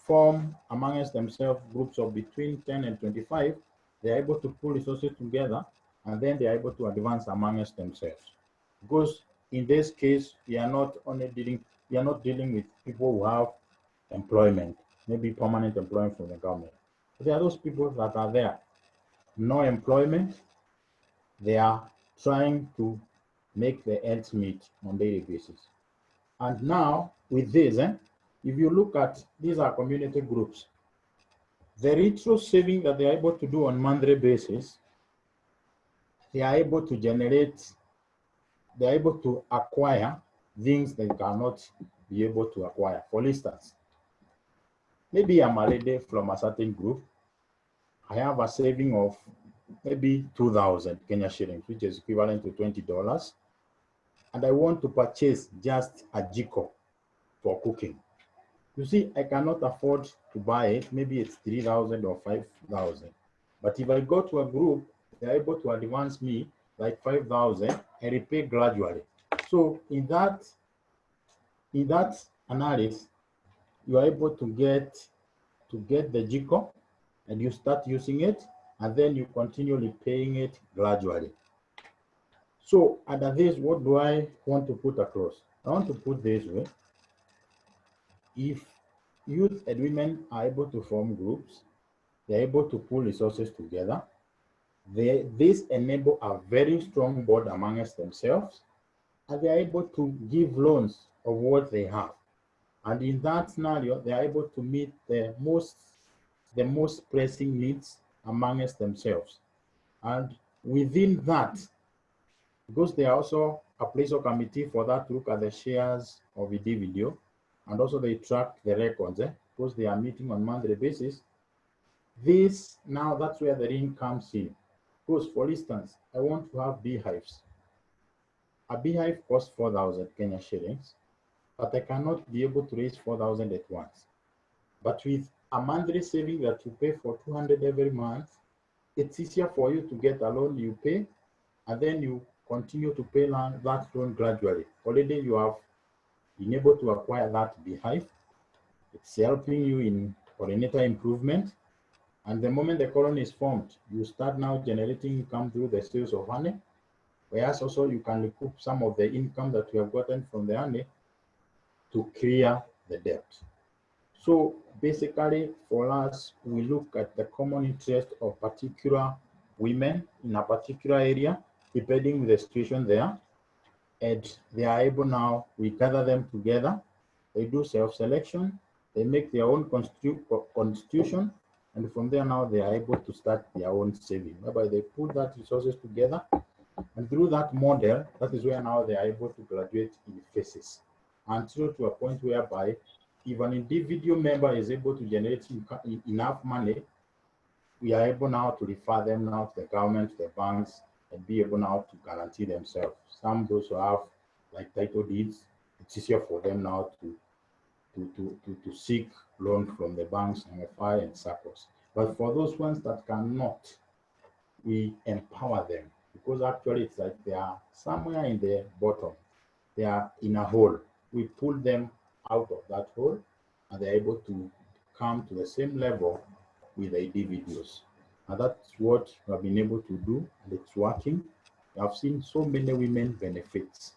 form amongst themselves groups of between 10 and 25, they're able to pull resources together, and then they're able to advance amongst themselves. Because in this case, we are not dealing with people who have employment, maybe permanent employment from the government. There are those people that are there, no employment, they are trying to make the ends meet on a daily basis. And now with this, if you look at, these are community groups, the retro saving that they are able to do on monthly basis, they are able to generate, they are able to acquire things they cannot be able to acquire. For instance, maybe I'm a lady from a certain group, I have a saving of maybe 2,000 Kenya shillings, which is equivalent to $20. And I want to purchase just a jiko for cooking. You see, I cannot afford to buy it. Maybe it's 3,000 or 5,000. But if I go to a group, they're able to advance me like 5,000 and repay gradually. So in that analysis, you are able to get the jiko and you start using it, and then you continually paying it gradually. So under this, what do I want to put across? I want to put this way. If youth and women are able to form groups, they're able to pull resources together, this enable a very strong bond amongst themselves, and they're able to give loans of what they have. And in that scenario, they're able to meet the most pressing needs amongst themselves. And within that, because they are also a place or committee for that to look at the shares of the video, and also they track the records, because they are meeting on monthly basis. This, now that's where the ring comes in. Because for instance, I want to have beehives. A beehive costs 4,000 Kenya shillings, but I cannot be able to raise 4,000 at once. But with a monthly saving that you pay for 200 every month, it's easier for you to get a loan you pay, and then you continue to pay that loan gradually. Already you have been able to acquire that beehive. It's helping you in pollinator improvement. And the moment the colony is formed, you start now generating income through the sales of honey, whereas also you can recoup some of the income that you have gotten from the honey to clear the debt. So basically for us, we look at the common interest of particular women in a particular area, depending with the situation there. And they are able now, we gather them together, they do self-selection, they make their own constitution, and from there now they are able to start their own saving, whereby they put that resources together, and through that model, that is where now they are able to graduate in phases, until to a point whereby if an individual member is able to generate enough money, we are able now to refer them now to the government, to the banks, and be able now to guarantee themselves. Some those who have like title deeds, it's easier for them now to seek loan from the banks, MFI and SACCOs. But for those ones that cannot, we empower them, because actually it's like they are somewhere in the bottom. They are in a hole. We pull them out of that hole, and they're able to come to the same level with the individuals. And that's what we have been able to do, and it's working. I've seen so many women benefits.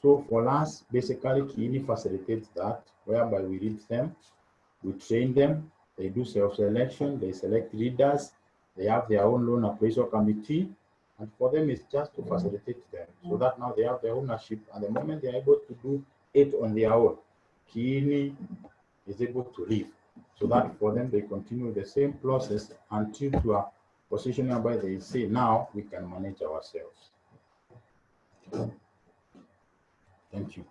So for us, basically, Kiini facilitates that, whereby we read them, we train them, they do self-selection, they select leaders, they have their own loan appraisal committee, And for them, it's just to facilitate them so that now they have their ownership. And the moment they are able to do it on their own, Kiini is able to leave. So that for them, they continue the same process until to a position whereby they say, now we can manage ourselves. Thank you.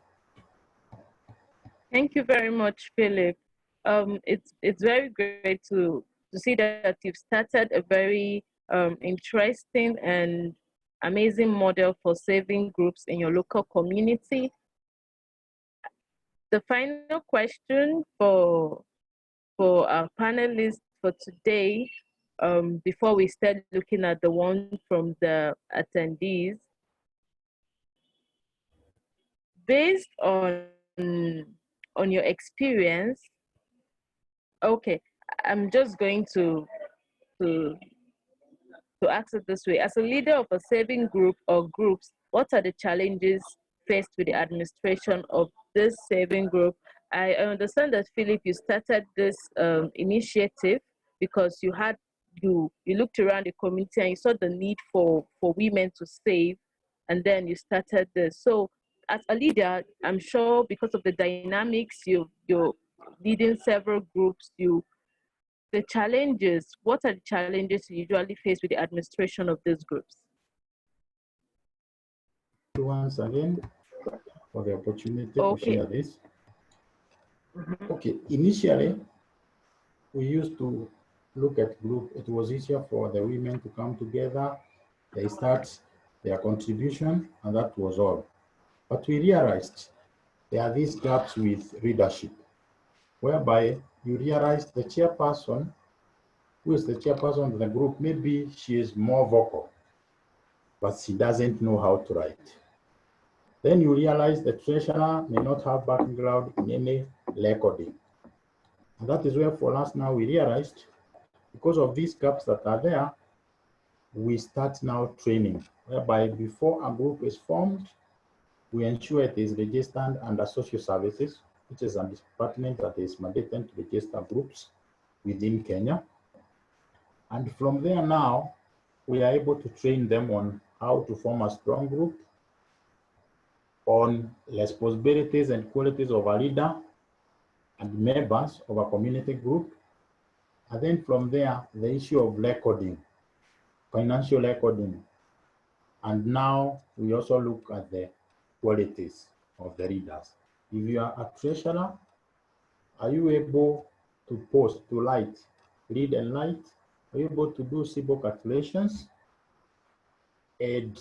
Thank you very much, Philip. It's very great to see that you've started a very interesting and amazing model for saving groups in your local community. The final question for our panelists for today, before we start looking at the one from the attendees, based on your experience, okay, I'm just going to ask it this way. As a leader of a saving group or groups, what are the challenges faced with the administration of this saving group? I understand that, Philip, you started this initiative because you looked around the community and you saw the need for women to save, and then you started this. So as a leader, I'm sure because of the dynamics, you're leading several groups, the challenges, what are the challenges you usually face with the administration of these groups? Once again, for the opportunity to share this. Okay, initially, we used to look at group. It was easier for the women to come together. They start their contribution, and that was all. But we realized there are these gaps with leadership, whereby you realize the chairperson, who is the chairperson of the group, maybe she is more vocal, but she doesn't know how to write. Then you realize the treasurer may not have background in any recording. And that is where for us now we realized, because of these gaps that are there, we start now training, whereby before a group is formed, we ensure it is registered under social services, which is a department that is mandated to register groups within Kenya. And from there now, we are able to train them on how to form a strong group, on responsibilities and qualities of a leader and members of a community group. And then from there, the issue of recording, financial recording. And now we also look at the qualities of the leaders. If you are a treasurer, are you able to post, to write, read and write? Are you able to do simple calculations? And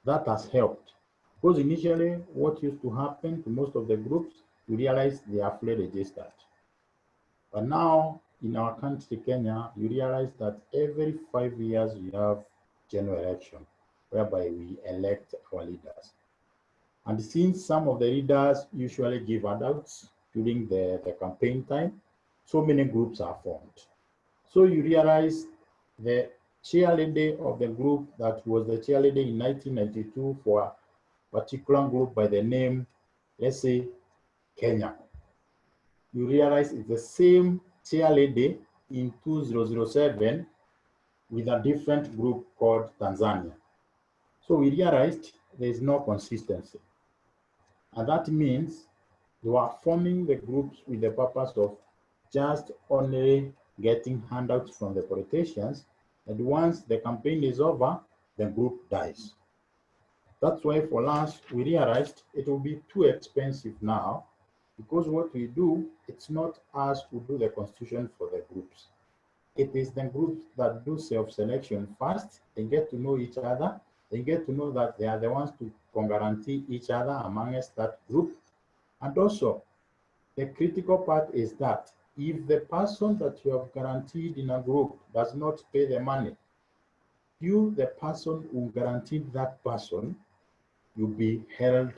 that has helped. Because initially, what used to happen to most of the groups, we realized they are fully registered. But now, in our country, Kenya, you realize that every 5 years we have general election, whereby we elect our leaders. And since some of the leaders usually give handouts during the campaign time, so many groups are formed. So you realize the chairlady of the group that was the chairlady in 1992 for a particular group by the name, let's say, Kenya. You realize it's the same chairlady in 2007 with a different group called Tanzania. So we realized there is no consistency. And that means you are forming the groups with the purpose of just only getting handouts from the politicians. And once the campaign is over, the group dies. That's why for us, we realized it will be too expensive now, because what we do, it's not us who do the constitution for the groups. It is the groups that do self-selection first. They get to know each other. They get to know that they are the ones to guarantee each other amongst that group. And also, the critical part is that if the person that you have guaranteed in a group does not pay the money, you, the person who guaranteed that person, you'll be held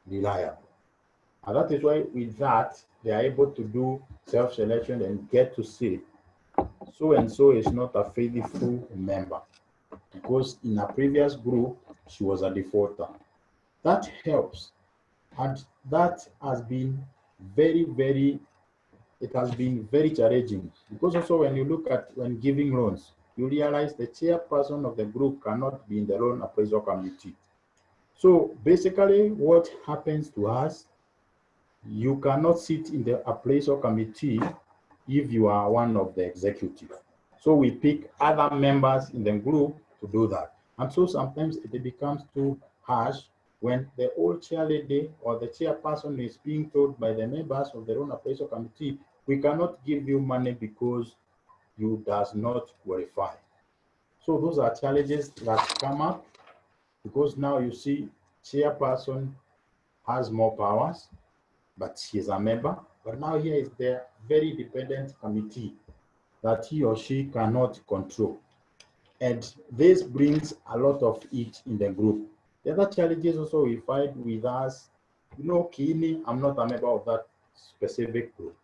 reliable. And that is why with that, they are able to do self-selection and get to see so-and-so is not a faithful member, because in a previous group, she was a defaulter. That helps. And that has been it has been very challenging, because also when you look at when giving loans, you realize the chairperson of the group cannot be in the loan appraisal committee. So basically what happens to us, you cannot sit in the appraisal committee if you are one of the executive. So we pick other members in the group to do that. And so sometimes it becomes too harsh when the old chair lady or the chairperson is being told by the members of the loan appraisal committee, we cannot give you money because you does not qualify. So those are challenges that come up because now you see chairperson has more powers, but she's a member. But now here is the very dependent committee that he or she cannot control. And this brings a lot of it in the group. The other challenges also we find with us, you know, Kini, I'm not a member of that specific group.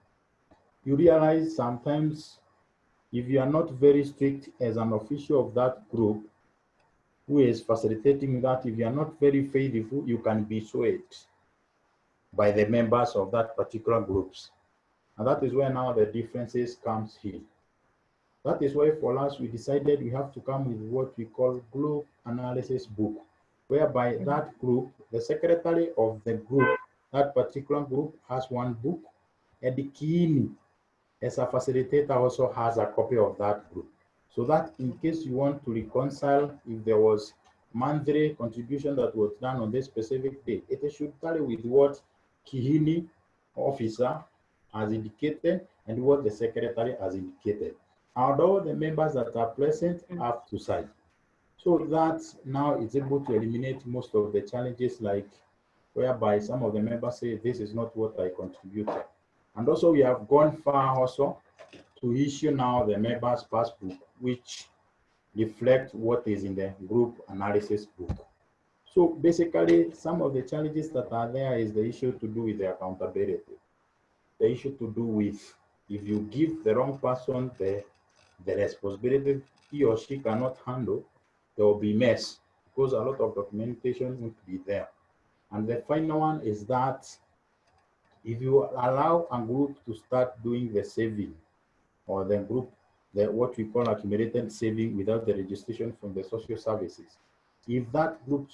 You realize sometimes if you are not very strict as an official of that group who is facilitating that, if you are not very faithful, you can be swayed by the members of that particular groups. And that is where now the differences comes here. That is why for us, we decided we have to come with what we call group analysis book, whereby that group, the secretary of the group, that particular group has one book, and the Kini, as a facilitator, also has a copy of that group. So that in case you want to reconcile if there was monthly contribution that was done on this specific day, it should tally with what Kihini officer has indicated and what the secretary has indicated. Although the members that are present have to sign. So that now is able to eliminate most of the challenges, like whereby some of the members say, this is not what I contributed. And also we have gone far also to issue now the members' passbook, which reflect what is in the group analysis book. So basically, some of the challenges that are there is the issue to do with the accountability. The issue to do with if you give the wrong person the responsibility he or she cannot handle, there will be mess because a lot of documentation won't be there. And the final one is that if you allow a group to start doing the saving or the group, what we call accumulated saving without the registration from the social services, if that group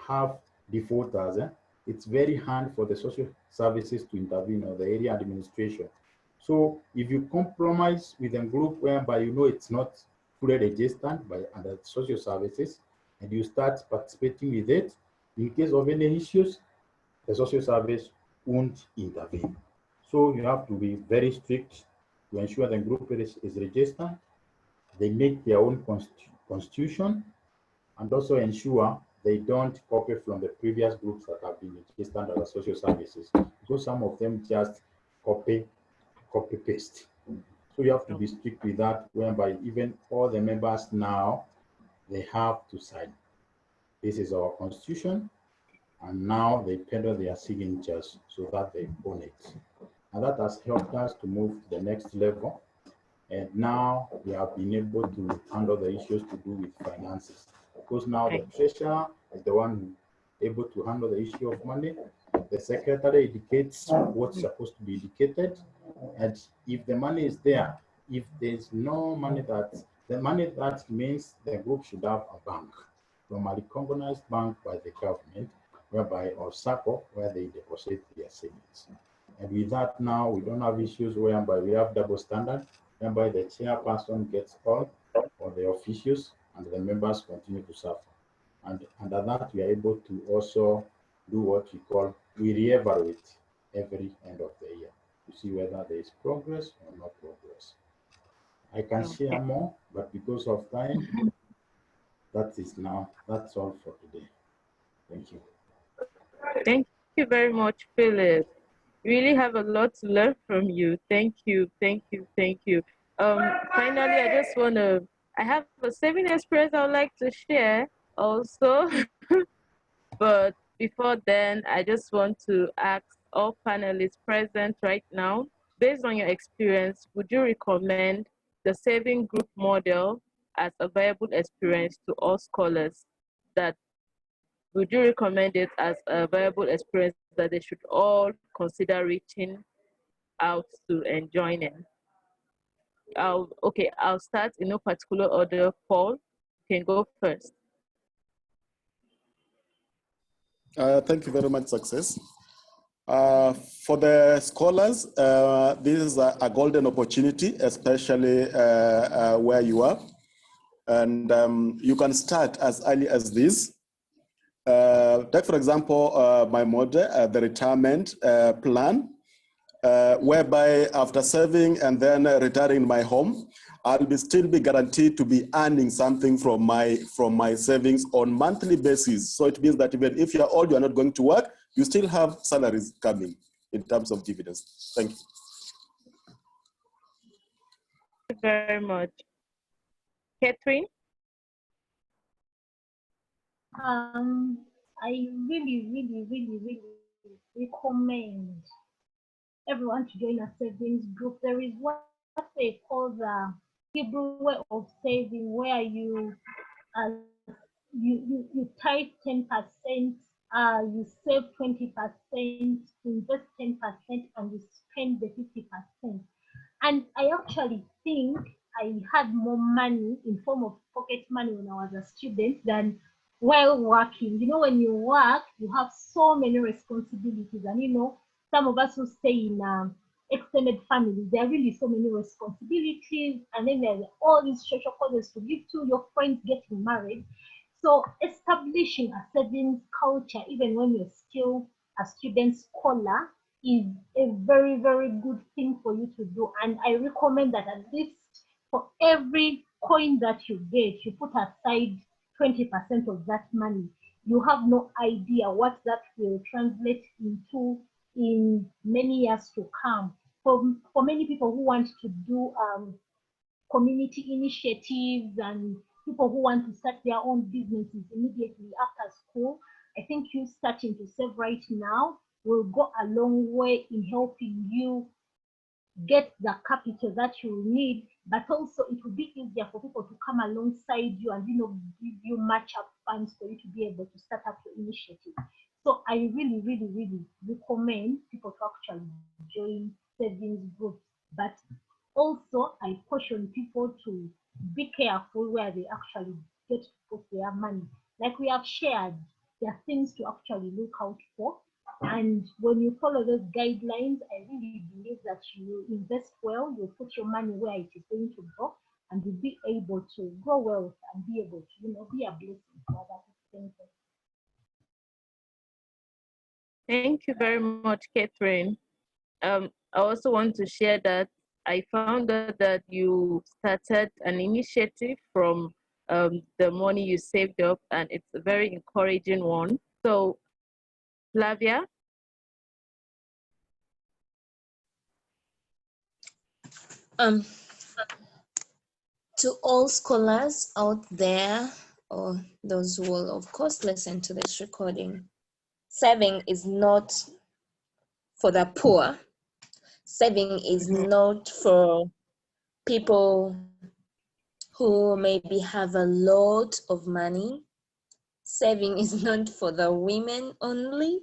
have defaulters, it's very hard for the social services to intervene or the area administration. So if you compromise with a group whereby you know it's not fully registered by under social services and you start participating with it, in case of any issues, the social service won't intervene. So you have to be very strict to ensure the group is registered. They make their own constitution and also ensure they don't copy from the previous groups that have been registered under social services, because some of them just copy paste. So you have to be strict with that, whereby even all the members now, they have to sign. This is our constitution, and now they pedal their signatures so that they own it. And that has helped us to move to the next level. And now we have been able to handle the issues to do with finances. Because now the treasurer is the one who is able to handle the issue of money. The secretary indicates what's supposed to be indicated. And if the money is there, if there's no money, the money that means the group should have a bank, from a recognized bank by the government, whereby or SACCO, where they deposit their savings. And with that now, we don't have issues whereby we have double standard, whereby the chairperson gets all, or the officials, and the members continue to suffer. And under that, we are able to also do what we call, we reevaluate every end of the year to see whether there is progress or not progress. I can share more, but because of time, that's all for today. Thank you. Thank you very much, Philip. Really have a lot to learn from you. Thank you, thank you, thank you. Finally, I have a saving experience I would like to share also. But before then, I just want to ask all panelists present right now, based on your experience, would you recommend the saving group model as a viable experience to all scholars? Would you recommend it as a viable experience that they should all consider reaching out to and joining? I'll start in no particular order. Paul, you can go first. Thank you very much, Success. For the scholars, this is a golden opportunity, especially where you are. And you can start as early as this. Take, for example, my model, the retirement plan, whereby after serving and then retiring in my home, I'll still be guaranteed to be earning something from my savings on monthly basis. So it means that even if you're old, you're not going to work, you still have salaries coming in terms of dividends. Thank you. Thank you very much. Catherine? I really recommend everyone to join a savings group. There is what they call the Hebrew way of saving, where you type 10%, you save 20%, invest 10%, and you spend the 50%. And I actually think I had more money in form of pocket money when I was a student than while working. You know, when you work, you have so many responsibilities, and you know, some of us who stay in extended families, there are really so many responsibilities, and then there's all these social causes to give to your friends getting married. So establishing a savings culture, even when you're still a student scholar, is a very good thing for you to do. And I recommend that at least for every coin that you get, you put aside 20% of that money. You have no idea what that will translate into in many years to come. For many people who want to do community initiatives and people who want to start their own businesses immediately after school, I think you starting to save right now will go a long way in helping you get the capital that you need, but also it will be easier for people to come alongside you and, you know, give you match up funds for you to be able to start up your initiative. So I really recommend people to actually join savings groups, but also I caution people to be careful where they actually get to put their money. Like we have shared, there are things to actually look out for. And when you follow those guidelines, I really believe that you invest well, you put your money where it is going to go, and you'll be able to grow wealth and be able to, you know, be a blessing to other people. Thank you very much, Catherine. I also want to share that I found out that you started an initiative from the money you saved up, and it's a very encouraging one. So, Flavia? To all scholars out there, or those who will of course listen to this recording, saving is not for the poor. Saving is not for people who maybe have a lot of money. Saving is not for the women only.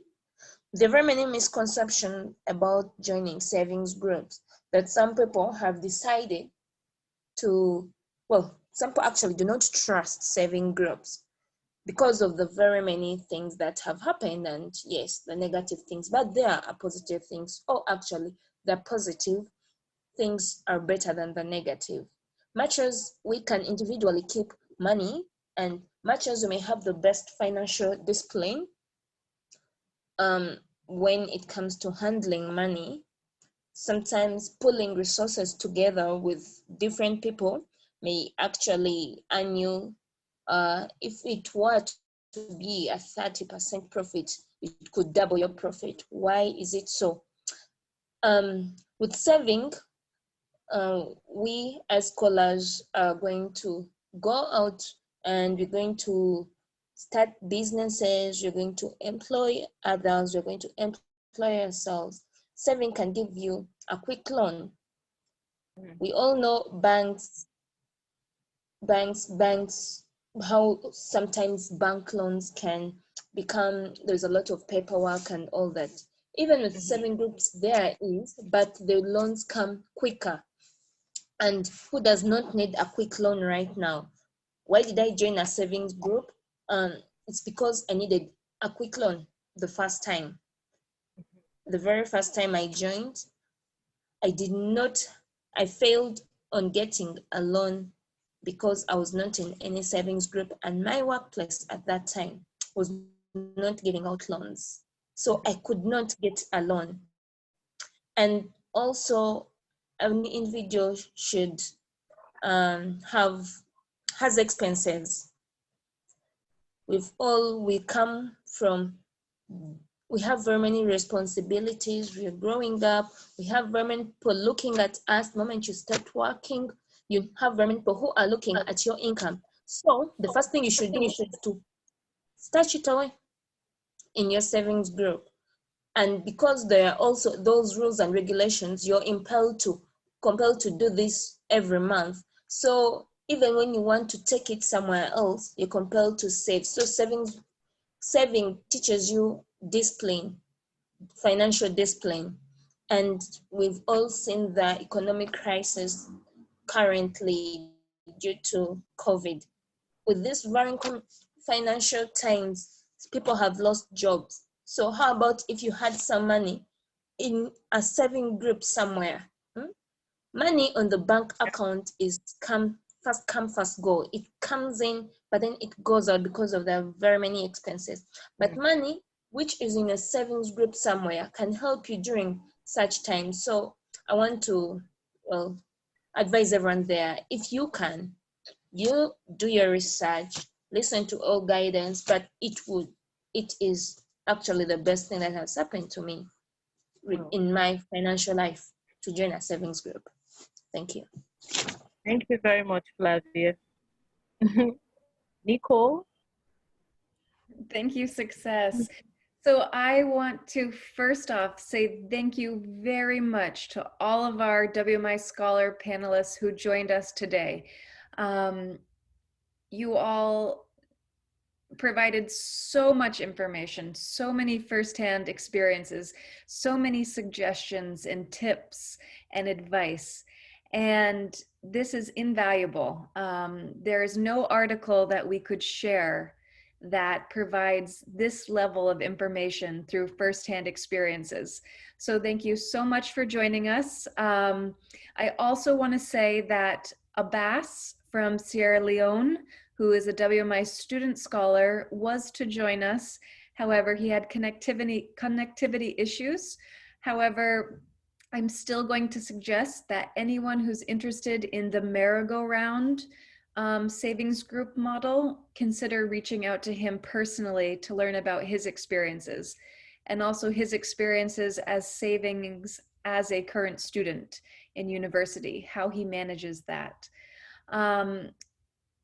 There are very many misconceptions about joining savings groups that some people have decided to, well, some people actually do not trust saving groups because of the very many things that have happened, and yes, the negative things, but there are positive things, or actually the positive things are better than the negative. Much as we can individually keep money, and much as we may have the best financial discipline, when it comes to handling money, sometimes pulling resources together with different people may actually earn you, if it were to be a 30% profit, it could double your profit. Why is it so? With saving, we as scholars are going to go out and we're going to start businesses, you're going to employ others, you're going to employ yourselves. Saving can give you a quick loan. We all know banks, how sometimes bank loans can become, there's a lot of paperwork and all that. Even with saving groups there is, but the loans come quicker. and who does not need a quick loan right now? Why did I join a savings group? It's because I needed a quick loan the first time. The very first time I joined, I failed on getting a loan because I was not in any savings group, and my workplace at that time was not giving out loans. So I could not get a loan. And also, an individual should has expenses. We have very many responsibilities. We're growing up. We have very many people looking at us. The moment you start working, you have very many people who are looking at your income. So the first thing you should do is to stash it away in your savings group. And because there are also those rules and regulations, you're compelled to do this every month. So even when you want to take it somewhere else, you're compelled to save. So saving teaches you discipline, financial discipline. And we've all seen the economic crisis currently due to COVID. With this very financial times, people have lost jobs. So how about if you had some money in a saving group somewhere? Money on the bank account is come, first go. It comes in, but then it goes out because of the very many expenses. But money, which is in a savings group somewhere, can help you during such times. So I want to, advise everyone there, if you can, you do your research, listen to all guidance, but it is actually the best thing that has happened to me in my financial life, to join a savings group. Thank you. Thank you very much, Flavia. Nicole? Thank you, Success. So I want to first off say thank you very much to all of our WMI Scholar panelists who joined us today. You all provided so much information, so many firsthand experiences, so many suggestions and tips and advice. And this is invaluable. There is no article that we could share that provides this level of information through firsthand experiences. So thank you so much for joining us. I also want to say that Abass from Sierra Leone, who is a WMI student scholar, was to join us. However, he had connectivity issues. However, I'm still going to suggest that anyone who's interested in the merry-go-round savings group model, consider reaching out to him personally to learn about his experiences, and also his experiences as savings as a current student in university, how he manages that.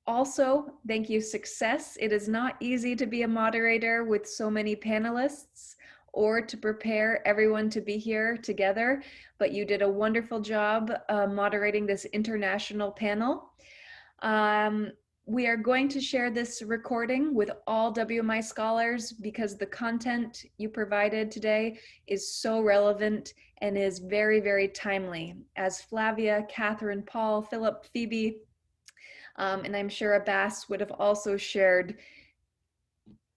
Also, thank you, Success. It is not easy to be a moderator with so many panelists or to prepare everyone to be here together, but you did a wonderful job moderating this international panel. We are going to share this recording with all WMI scholars because the content you provided today is so relevant and is very, very timely. As Flavia, Catherine, Paul, Phillip, Phoebe, and I'm sure Abass would have also shared,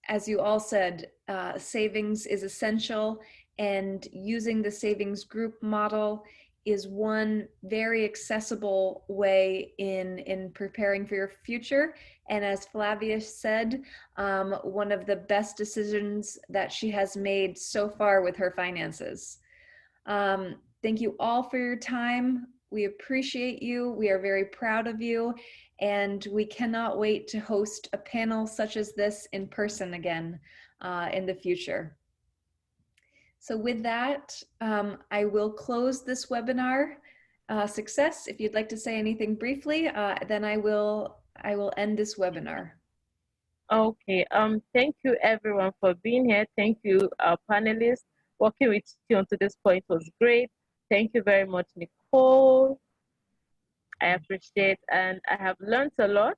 as you all said, savings is essential, and using the savings group model is one very accessible way in preparing for your future. And as Flavia said, one of the best decisions that she has made so far with her finances. Thank you all for your time. We appreciate you. We are very proud of you. And we cannot wait to host a panel such as this in person again in the future. So with that, I will close this webinar. Success, if you'd like to say anything briefly, then I will end this webinar. Okay, thank you everyone for being here. Thank you, our panelists. Working with you until this point was great. Thank you very much, Nicole. I appreciate, and I have learned a lot.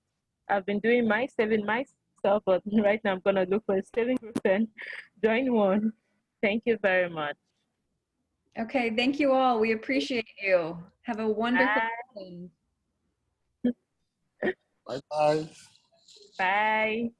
I've been doing my saving myself, but right now I'm gonna look for a saving group and join one. Thank you very much. Okay, thank you all. We appreciate you. Have a wonderful Bye. Bye-bye. Bye.